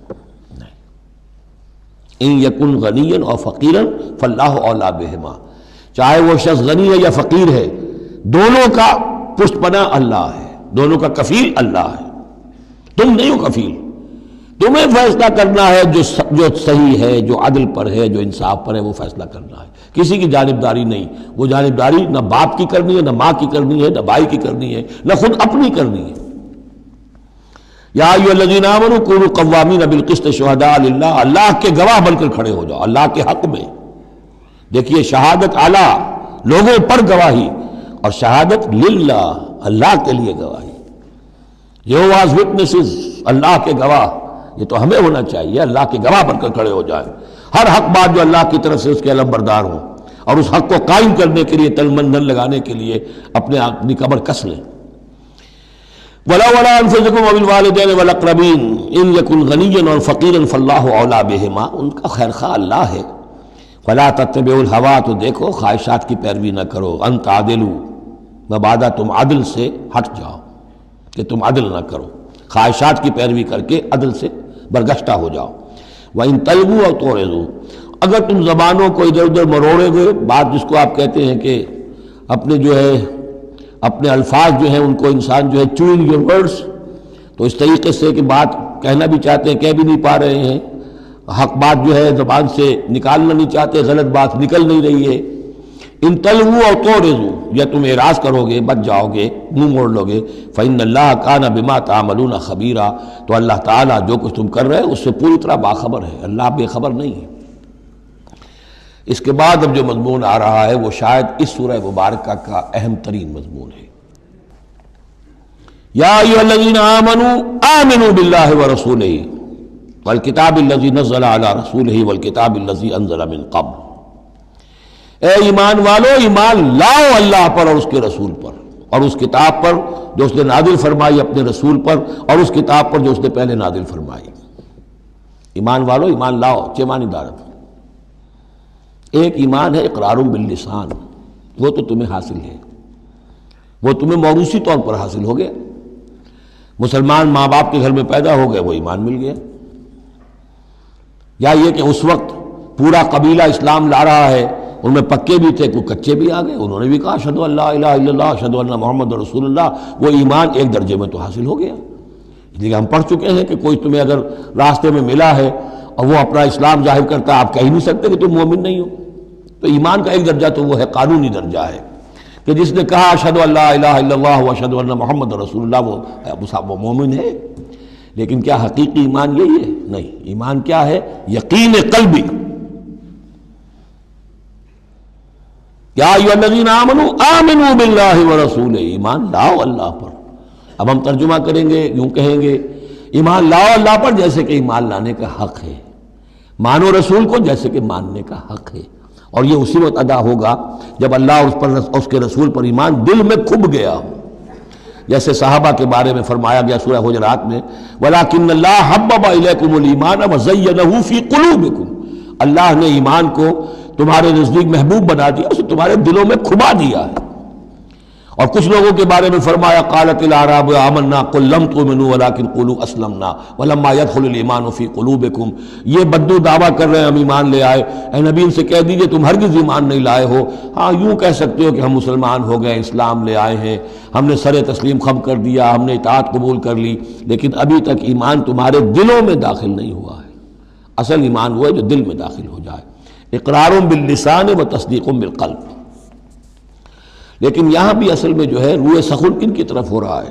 ان یکن غنیا اور فقیرا فاللہ اولیٰ بہما، چاہے وہ شخص غنی ہے یا فقیر ہے، دونوں کا پشت پناہ اللہ ہے، دونوں کا کفیل اللہ ہے، تم نہیں ہو کفیل۔ تمہیں فیصلہ کرنا ہے جو صحیح ہے، جو عدل پر ہے، جو انصاف پر ہے، وہ فیصلہ کرنا ہے، کسی کی جانبداری نہیں۔ وہ جانبداری نہ باپ کی کرنی ہے، نہ ماں کی کرنی ہے، نہ بھائی کی کرنی ہے، نہ خود اپنی کرنی ہے۔ یا ایھا الذین آمنوا کونوا قوامین بالقسط شہداء للہ، اللہ کے گواہ بن کر کھڑے ہو جاؤ اللہ کے حق میں۔ دیکھیے شہادت اعلیٰ، لوگوں پر گواہی، اور شہادت للہ، اللہ کے لیے گواہی۔ یہوہاز وٹنسز، اللہ کے گواہ، یہ تو ہمیں ہونا چاہیے، اللہ کے گواہ بن کر کھڑے ہو جائیں، ہر حق بات جو اللہ کی طرف سے اس کے علمبردار ہوں، اور اس حق کو قائم کرنے کے لیے تن من دھن لگانے کے لیے اپنی کمر کس لیں۔ وَلَوْ عَلَىٰ أَنفُسِكُمْ وَبِالْوَالِدَيْنِ وَالْأَقْرَبِينَ إِن يَكُنْ غَنِيًّا أَوْ فَقِيرًا فَاللَّهُ أَوْلَىٰ بِهِمَا، ان کا خیر خواہ اللہ ہے۔ فَلَا تَتَّبِعُوا الْهَوَىٰ، تو دیکھو خواہشات کی پیروی نہ کرو، أَن تَعْدِلُوا، مبادا تم عدل سے ہٹ جاؤ، کہ تم عدل نہ کرو، خواہشات کی پیروی کر کے عدل سے برگشتہ ہو جاؤ۔ وَإِن تَلْوُوا أَوْ تُعْرِضُوا، اگر تم زبانوں کو ادھر ادھر مروڑے گے، بات جس کو آپ کہتے ہیں کہ اپنے جو ہے اپنے الفاظ جو ہیں ان کو انسان جو ہے چوئنگ یور ورڈز، تو اس طریقے سے کہ بات کہنا بھی چاہتے ہیں کہہ بھی نہیں پا رہے ہیں، حق بات جو ہے زبان سے نکالنا نہیں چاہتے، غلط بات نکل نہیں رہی ہے۔ ان تلووا او تعرضوا، یا تم اعراض کرو گے، بچ جاؤ گے، منہ موڑ لو گے، فإن اللہ کان بما تعملون خبیرا، تو اللہ تعالیٰ جو کچھ تم کر رہے ہیں اس سے پوری طرح باخبر ہے، اللہ بے خبر نہیں ہے۔ اس کے بعد اب جو مضمون آ رہا ہے وہ شاید اس سورہ مبارکہ کا اہم ترین مضمون ہے۔ یا ایھا الذین آمنوا آمنوا باللہ ورسولہ والکتاب الذی نزل علی رسولہ والکتاب الذی انزل من قبل، اے ایمان والو، ایمان لاؤ اللہ پر اور اس کے رسول پر، اور اس کتاب پر جو اس نے نازل فرمائی اپنے رسول پر، اور اس کتاب پر جو اس نے پہلے نازل فرمائی۔ ایمان والو، ایمان لاؤ، چھ معنی دارت۔ ایک ایمان ہے اقرار باللسان، وہ تو تمہیں حاصل ہے، وہ تمہیں موروثی طور پر حاصل ہو گیا۔ مسلمان ماں باپ کے گھر میں پیدا ہو گئے، وہ ایمان مل گیا۔ یا یہ کہ اس وقت پورا قبیلہ اسلام لا رہا ہے، ان میں پکے بھی تھے، کوئی کچے بھی آ گئے، انہوں نے بھی کہا اشہد ان لا الہ الا اللہ اشہد ان محمد رسول اللہ، وہ ایمان ایک درجے میں تو حاصل ہو گیا۔ اس لیے ہم پڑھ چکے ہیں کہ کوئی تمہیں اگر راستے میں ملا ہے اور وہ اپنا اسلام ظاہر کرتا ہے، آپ کہہ نہیں سکتے کہ تم مومن نہیں ہو۔ تو ایمان کا ایک درجہ تو وہ ہے، قانونی درجہ ہے، کہ جس نے کہا اشہد ان لا الہ الا اللہ واشہد ان محمد رسول اللہ، وہ مومن ہے۔ لیکن کیا حقیقی ایمان یہی ہے؟ نہیں، ایمان کیا ہے؟ یقین قلبی۔ یا ایھا الذین آمنوا آمنوا باللہ ورسولہ، ایمان لاؤ اللہ پر۔ اب ہم ترجمہ کریں گے، یوں کہیں گے ایمان لاؤ اللہ پر جیسے کہ ایمان لانے کا حق ہے، مانو رسول کو جیسے کہ ماننے کا حق ہے، اور یہ اسی وقت ادا ہوگا جب اللہ اس کے رسول پر ایمان دل میں کھب گیا ہو، جیسے صحابہ کے بارے میں فرمایا گیا سورہ حجرات میں وَلَٰكِنَّ اللَّهَ حَبَّبَ إِلَيْكُمُ الْإِيمَانَ وَزَيَّنَهُ فِي قُلُوبِكُمْ، اللہ نے ایمان کو تمہارے نزدیک محبوب بنا دیا، اسے تمہارے دلوں میں کھبا دیا ہے۔ اور کچھ لوگوں کے بارے میں فرمایا قالت الاعراب آمنا قل لم تؤمنوا ولكن قولوا اسلمنا ولما يدخل الايمان في قلوبكم، یہ بدو دعویٰ کر رہے ہیں ہم ایمان لے آئے۔ اے نبی ان سے کہہ دیجئے تم ہرگز ایمان نہیں لائے ہو، ہاں یوں کہہ سکتے ہو کہ ہم مسلمان ہو گئے، اسلام لے آئے ہیں، ہم نے سر تسلیم خم کر دیا، ہم نے اطاعت قبول کر لی، لیکن ابھی تک ایمان تمہارے دلوں میں داخل نہیں ہوا ہے۔ اصل ایمان وہ ہے جو دل میں داخل ہو جائے، اقرار باللسان و تصدیق بالقلب۔ لیکن یہاں بھی اصل میں جو ہے روئے سخن کن کی طرف ہو رہا ہے؟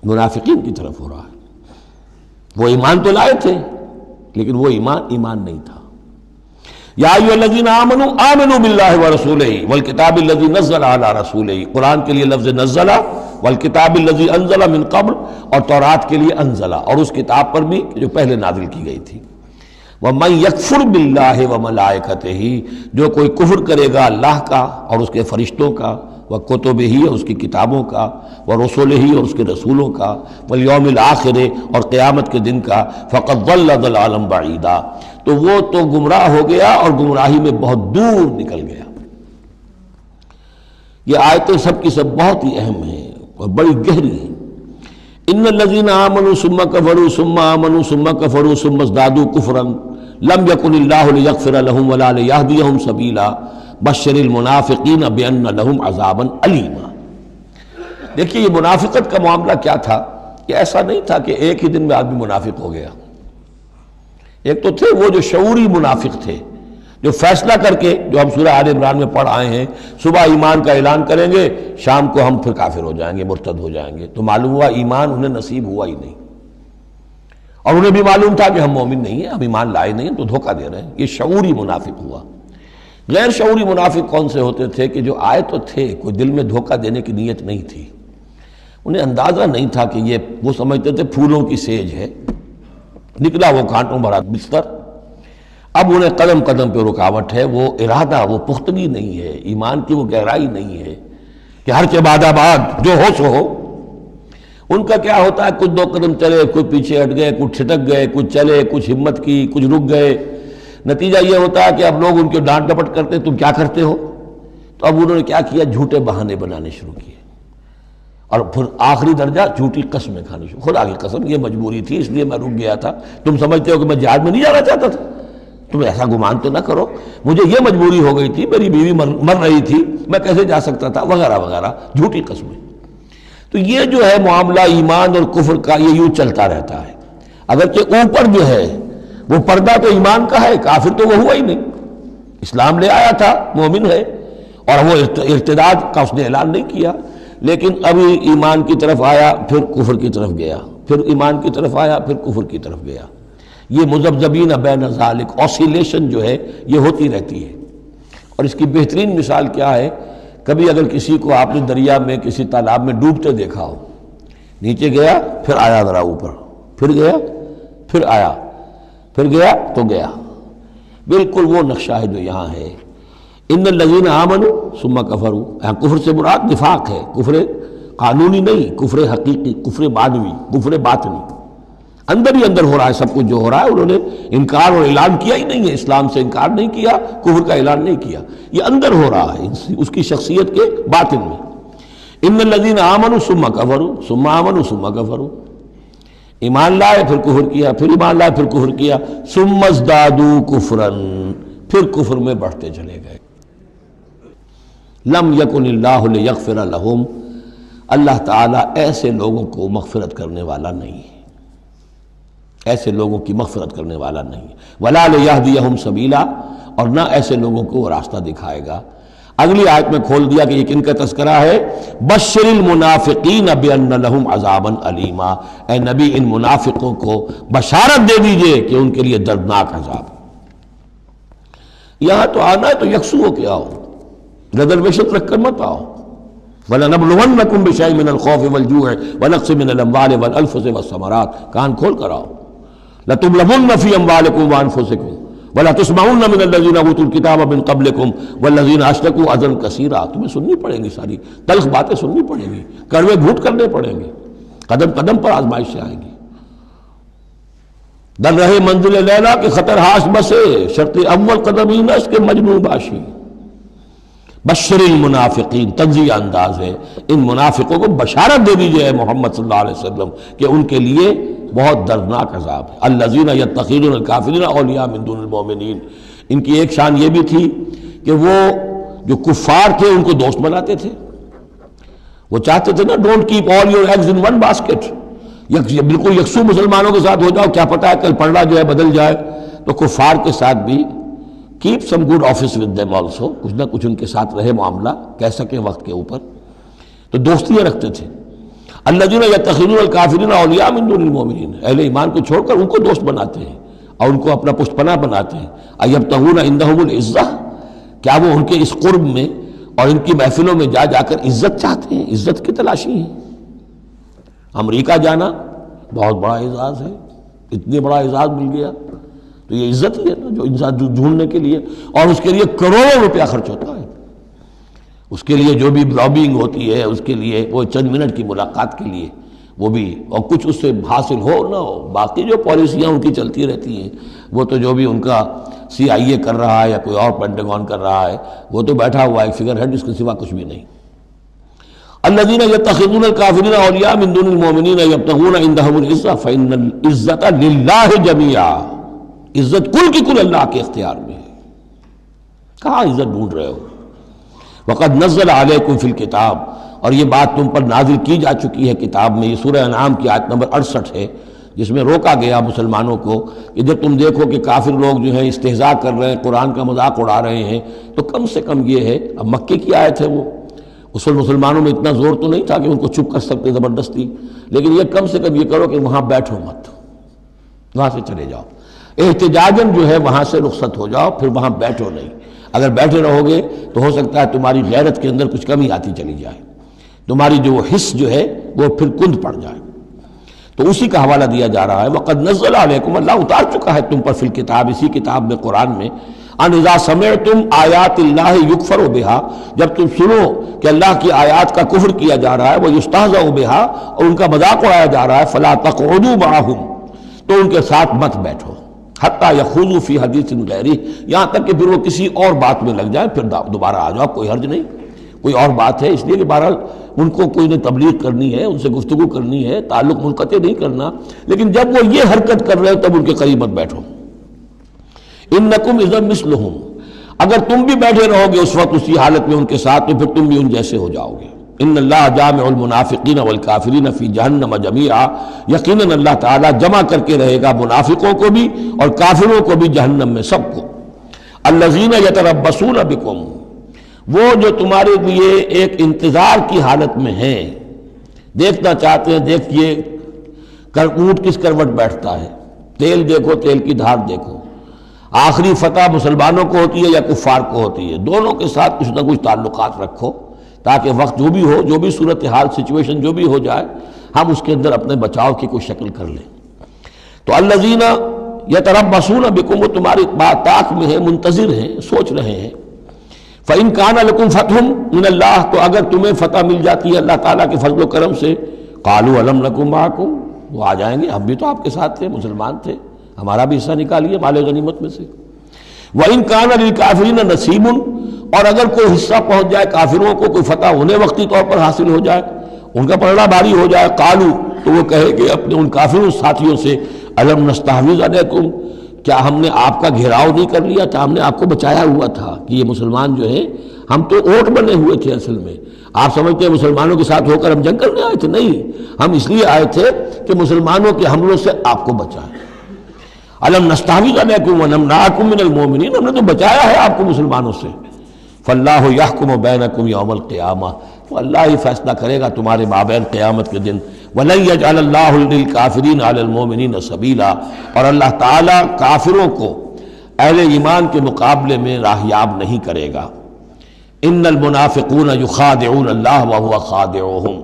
منافقین کی طرف ہو رہا ہے۔ وہ ایمان تو لائے تھے لیکن وہ ایمان نہیں تھا۔ یا ایھا الذین آمنوا آمنوا باللہ ورسولہ والکتاب الذی نزل علی رسولہ، قرآن کے لیے لفظ نزل، والکتاب الذی انزل من قبل، اور تورات کے لیے انزل، اور اس کتاب پر بھی جو پہلے نازل کی گئی تھی۔ وَمَن يَكْفُرْ بِاللَّهِ وَمَلَائِكَتِهِ، جو کوئی کفر کرے گا اللہ کا اور اس کے فرشتوں کا، وَكُتُبِهِ اور اس کی کتابوں کا، وَرُسُلِهِ اور اس کے رسولوں کا، وَالْيَوْمِ الْآخِرِ اور قیامت کے دن کا، فَقَدْ ضَلَّ ضَلَالًا بَعِيدًا، تو وہ تو گمراہ ہو گیا اور گمراہی میں بہت دور نکل گیا۔ یہ آیتیں سب کی سب بہت ہی اہم ہیں اور بڑی گہری ہیں۔ ان الذین آمنوا ثم کفروا ثم آمنوا ثم کفروا ثم ازدادوا کفرا لم یکن اللہ لیغفر لهم ولا لیہدیہم سبیلا بشر المنافقین بان لهم عذابا الیما۔ دیکھیے یہ منافقت کا معاملہ کیا تھا کہ ایسا نہیں تھا کہ ایک ہی دن میں آدمی منافق ہو گیا۔ ایک تو تھے وہ جو شعوری منافق تھے، جو فیصلہ کر کے، جو ہم سورہ آل عمران میں پڑھ آئے ہیں، صبح ایمان کا اعلان کریں گے، شام کو ہم پھر کافر ہو جائیں گے، مرتد ہو جائیں گے، تو معلوم ہوا ایمان انہیں نصیب ہوا ہی نہیں، اور انہیں بھی معلوم تھا کہ ہم مومن نہیں ہیں، ہم ایمان لائے نہیں ہیں، تو دھوکہ دے رہے ہیں۔ یہ شعوری منافق ہوا۔ غیر شعوری منافق کون سے ہوتے تھے کہ جو آئے تو تھے، کوئی دل میں دھوکہ دینے کی نیت نہیں تھی، انہیں اندازہ نہیں تھا کہ یہ، وہ سمجھتے تھے پھولوں کی سیج ہے، نکلا وہ کانٹوں بھرا بستر۔ اب انہیں قدم قدم پہ رکاوٹ ہے، وہ ارادہ، وہ پختگی نہیں ہے، ایمان کی وہ گہرائی نہیں ہے کہ ہر کے بعد آباد جو ہو سو ہو۔ ان کا کیا ہوتا ہے، کچھ دو قدم چلے، کچھ پیچھے ہٹ گئے، کچھ چھٹک گئے، کچھ چلے، کچھ ہمت کی، کچھ رک گئے۔ نتیجہ یہ ہوتا ہے کہ اب لوگ ان کے ڈانٹ ڈپٹ کرتے تم کیا کرتے ہو، تو اب انہوں نے کیا کیا، جھوٹے بہانے بنانے شروع کیے، اور پھر آخری درجہ جھوٹی قسمیں کھانی شروع۔ خدا کی قسم یہ مجبوری تھی، اس لیے میں رک گیا تھا، تم سمجھتے ہو کہ میں جہاد میں نہیں جانا چاہتا تھا، تم ایسا گمان تو نہ کرو، مجھے یہ مجبوری ہو گئی تھی، میری بیوی مر رہی تھی، میں کیسے جا سکتا تھا، وغیرہ وغیرہ، جھوٹی قسمیں۔ تو یہ جو ہے معاملہ ایمان اور کفر کا، یہ یوں چلتا رہتا ہے۔ اگرچہ اوپر جو ہے وہ پردہ تو ایمان کا ہے، کافر تو وہ ہوا ہی نہیں، اسلام لے آیا تھا، مومن ہے، اور وہ ارتداد کا اس نے اعلان نہیں کیا، لیکن ابھی ایمان کی طرف آیا پھر کفر کی طرف گیا، پھر ایمان کی طرف آیا پھر کفر کی طرف گیا۔ یہ مذبذبین بین ذالک، اوسیلیشن جو ہے یہ ہوتی رہتی ہے۔ اور اس کی بہترین مثال کیا ہے، کبھی اگر کسی کو آپ نے دریا میں کسی تالاب میں ڈوبتے دیکھا ہو، نیچے گیا پھر آیا ذرا اوپر، پھر گیا پھر آیا، پھر گیا تو گیا، بالکل وہ نقشہ ہے جو یہاں ہے۔ ان الذین آمنوا ثم کفروا، یہاں کفر سے مراد نفاق ہے، کفر قانونی نہیں، کفر حقیقی، کفر معنوی، کفر باطنی، اندر ہی اندر ہو رہا ہے سب کچھ جو ہو رہا ہے۔ انہوں نے انکار اور اعلان کیا ہی نہیں ہے، اسلام سے انکار نہیں کیا، کفر کا اعلان نہیں کیا، یہ اندر ہو رہا ہے اس کی شخصیت کے باطن میں۔ ان الذین آمنوا ثم کفروا ثم آمنوا ثم کفروا، ایمان لائے پھر کفر کیا، پھر ایمان لائے پھر کفر کیا، ثم ازدادوا کفرا، پھر کفر میں بڑھتے چلے گئے۔ لم یکن اللہ لیغفر لہم، اللہ تعالیٰ ایسے لوگوں کو مغفرت کرنے والا نہیں ہے، ایسے لوگوں کی مغفرت کرنے والا نہیں ہے، ولا لیہدیہم سبیلا، اور نہ ایسے لوگوں کو وہ راستہ دکھائے گا۔ اگلی آیت میں کھول دیا کہ یہ کن کا تذکرہ ہے، بشر المنافقین بان لہم عذابا علیما، اے نبی ان منافقوں کو بشارت دے دیجئے کہ ان کے لیے دردناک عذاب۔ یہاں تو آنا ہے تو یکسو ہو کے آؤ، ریزرویشن رکھ کر مت آؤ۔ وَلَنَبْلُوَنَّكُمْ بِشَيْءٍ مِّنَ الْخَوْفِ وَالْجُوعِ وَنَقْصٍ مِّنَ الْأَمْوَالِ وَالْأَنفُسِ وَالثَّمَرَاتِ، کان کھول کر آؤ۔ لَتُبْلَوُنَّ فِي أَمْوَالِكُمْ وَأَنفُسِكُمْ وَلَتُسْمَعُنَّ مِنَ الَّذِينَ أُوتُوا الْكِتَابَ مِن قَبْلِكُمْ وَالَّذِينَ أَشْرَكُوا أَذًى كَثِيرًا، تمہیں سننی پڑیں گی، ساری تلخ باتیں سننی پڑیں گی، کڑوے گھونٹ کرنے پڑیں گے، قدم قدم پر آزمائشیں آئیں گی۔ در رہے منزل لیلا کے خطر ہاش بسے، شرط اول قدم ہی نس کے مجنون باشی۔ بشر المنافقین، تنزیہ انداز ہے، ان منافقوں کو بشارت دے دیجئے محمد صلی اللہ علیہ وسلم کہ ان کے لیے بہت دردناک عذاب ہے۔ الذین یتخذون الکافرین اولیاء من دون المؤمنین، ان کی ایک شان یہ بھی تھی کہ وہ جو کفار تھے ان کو دوست بناتے تھے۔ وہ چاہتے تھے نا don't keep all your eggs in one basket, بالکل یکسو مسلمانوں کے ساتھ ہو جاؤ، کیا پتہ ہے کل پلڑا جو ہے بدل جائے۔ تو کفار کے ساتھ بھی keep some good office with them also, کچھ نہ کچھ ان کے ساتھ رہے معاملہ، کہہ سکیں وقت کے اوپر، تو دوستیاں رکھتے تھے۔ الذین یتخذون الکافرین اولیاء من دون المؤمنین، اہل ایمان کو چھوڑ کر ان کو دوست بناتے ہیں اور ان کو اپنا پشت پناہ بناتے ہیں۔ ایبتغون عندہم العزہ، کیا وہ ان کے اس قرب میں اور ان کی محفلوں میں جا جا کر عزت چاہتے ہیں، عزت کی تلاشی ہیں۔ امریکہ جانا بہت بڑا اعزاز ہے، اتنی بڑا اعزاز مل گیا تو یہ عزت ہی ہے نا، جو انسان ڈھونڈنے کے لیے، اور اس کے لیے کروڑوں روپیہ خرچ ہوتا ہے، اس کے لیے جو بھی لابینگ ہوتی ہے، اس کے لیے وہ چند منٹ کی ملاقات کے لیے وہ بھی، اور کچھ اس سے حاصل ہو نہ ہو، باقی جو پالیسیاں ان کی چلتی رہتی ہیں وہ تو جو بھی ان کا CIA کر رہا ہے یا کوئی اور پینٹاگون کر رہا ہے وہ تو بیٹھا ہوا ہے ایک فگر ہیڈ، اس کے سوا کچھ بھی نہیں۔ الذین یتخذون الکافرین اولیاء من دون المؤمنین یبتغون عندہم العزہ فإن العزۃ للہ جمیعا، عزت کل کی کل اللہ کے اختیار میں ہے۔ کہاں عزت ڈھونڈ رہے ہو؟ وقد نزل علیکم فی الکتاب، اور یہ بات تم پر نازل کی جا چکی ہے کتاب میں، یہ سورہ انعام کی آیت نمبر 68 ہے، جس میں روکا گیا مسلمانوں کو کہ جب تم دیکھو کہ کافر لوگ جو ہیں استہزاء کر رہے ہیں، قرآن کا مذاق اڑا رہے ہیں، تو کم سے کم یہ ہے، اب مکے کی آیت ہے وہ، اس وقت مسلمانوں میں اتنا زور تو نہیں تھا کہ ان کو چپ کر سکتے زبردستی، لیکن یہ کم سے کم یہ کرو کہ وہاں بیٹھو مت، وہاں سے چلے جاؤ، احتجاجاً جو ہے وہاں سے رخصت ہو جاؤ، پھر وہاں بیٹھو نہیں۔ اگر بیٹھے رہو گے تو ہو سکتا ہے تمہاری غیرت کے اندر کچھ کمی آتی چلی جائے، تمہاری جو حس جو ہے وہ پھر کند پڑ جائے۔ تو اسی کا حوالہ دیا جا رہا ہے، وقد نزل علیکم، اللہ اتار چکا ہے تم پر فی الکتاب، اسی کتاب میں قرآن میں، ان اذا سمعتم آیات اللہ یکفر بہا، جب تم سنو کہ اللہ کی آیات کا کفر کیا جا رہا ہے، وہ یستہزأ بہا، اور ان کا مذاق اڑایا جا رہا ہے، فلا تقعدوا معہم، تو ان کے ساتھ مت بیٹھو، حتی یخوضوا فی حدیث غیرہ، یہاں تک کہ پھر وہ کسی اور بات میں لگ جائے، پھر دوبارہ آ جاؤ، کوئی حرج نہیں، کوئی اور بات ہے، اس لیے کہ بہرحال ان کو کوئی نے تبلیغ کرنی ہے، ان سے گفتگو کرنی ہے، تعلق منقطع نہیں کرنا، لیکن جب وہ یہ حرکت کر رہے ہو تب ان کے قریب مت بیٹھو۔ انکم اذا مثلہم، اگر تم بھی بیٹھے رہو گے اس وقت اسی حالت میں ان کے ساتھ تو پھر تم بھی ان جیسے ہو جاؤ گے۔ ان اللہ جامع المنافقین والکافرین فی جہنم جمیعا، یقیناً اللہ تعالیٰ جمع کر کے رہے گا منافقوں کو بھی اور کافروں کو بھی جہنم میں، سب کو۔ الذین یتربصون بکم، وہ جو تمہارے لیے ایک انتظار کی حالت میں ہیں، دیکھنا چاہتے ہیں، دیکھیے اونٹ کس کروٹ بیٹھتا ہے، تیل دیکھو، تیل کی دھار دیکھو، آخری فتح مسلمانوں کو ہوتی ہے یا کفار کو ہوتی ہے، دونوں کے ساتھ کچھ نہ کچھ تعلقات رکھو تاکہ وقت جو بھی ہو، جو بھی صورتحال سچویشن جو بھی ہو جائے، ہم اس کے اندر اپنے بچاؤ کی کوئی شکل کر لیں۔ تو الذین یتربصون بکم، وہ تمہاری بات طاق میں ہیں، منتظر ہیں، سوچ رہے ہیں۔ فَإِن كَانَ لَكُمْ فَتْحٌ مِّنَ اللَّهِ، تو اگر تمہیں فتح مل جاتی ہے اللہ تعالیٰ کے فضل و کرم سے، قَالُوا أَلَمْ نَكُن مَّعَكُمْ، وہ آ جائیں گے، ہم بھی تو آپ کے ساتھ تھے، مسلمان تھے، ہمارا بھی حصہ نکالیے مال غنیمت میں سے۔ وَإِن كَانَ لِلْكَافِرِينَ نَصِيبٌ، اور اگر کوئی حصہ پہنچ جائے کافروں کو، کوئی فتح انہیں وقتی طور پر حاصل ہو جائے، ان کا پلڑا بھاری ہو جائے، قالوا، تو وہ کہے کہ اپنے ان کافروں ساتھیوں سے، أَلَمْ نَسْتَحْوِذْ عَلَيْكُمْ، کیا ہم نے آپ کا گھیراؤ نہیں کر لیا تھا، ہم نے آپ کو بچایا ہوا تھا کہ یہ مسلمان جو ہیں، ہم تو اوٹ بنے ہوئے تھے اصل میں، آپ سمجھتے ہیں مسلمانوں کے ساتھ ہو کر ہم جنگ کرنے آئے تھے، نہیں، ہم اس لیے آئے تھے کہ مسلمانوں کے حملوں سے آپ کو بچائیں۔ أَلَمْ نَسْتَحْوِذْ عَلَيْكُمْ وَنَمْنَعْكُمْ مِنَ الْمُؤْمِنِينَ، ہم نے تو بچایا ہے آپ کو مسلمانوں سے۔ فَاللَّهُ يَحْكُمُ بَيْنَكُمْ يَوْمَ الْقِيَامَةِ، تو اللہ ہی فیصلہ کرے گا تمہارے مابین قیامت کے دن۔ وَلَن يَجْعَلَ اللَّهُ لِلْكَافِرِينَ عَلَى الْمُؤْمِنِينَ سَبِيلًا، اور اللہ تعالیٰ کافروں کو اہل ایمان کے مقابلے میں راہیاب نہیں کرے گا۔ ان المنافقون یخادعون اللہ وهو خادعهم،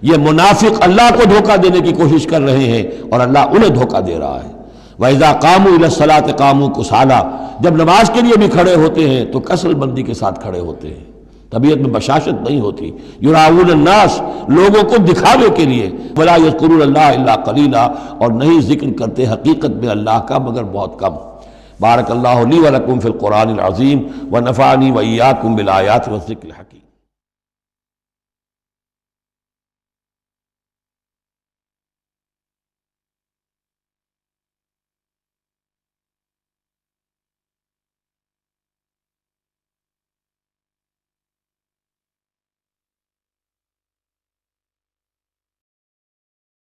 یہ منافق اللہ کو دھوکہ دینے کی کوشش کر رہے ہیں اور اللہ انہیں دھوکہ دے رہا ہے۔ وَإِذَا قَامُوا إِلَى الصَّلَاةِ قَامُوا كُسَالَىٰ، جب نماز کے لیے بھی کھڑے ہوتے ہیں تو کسل بندی کے ساتھ کھڑے ہوتے ہیں، طبیعت میں بشاشت نہیں ہوتی. یراؤن الناس، لوگوں کو دکھاوے کے لیے. ولا یذکرون اللہ الا قلیلا، اور نہیں ذکر کرتے حقیقت میں اللہ کا مگر بہت کم. بارک اللہ لی ولکم فی القرآن العظیم ونفعنی وإیاکم بالآیات والذکر الحکیم.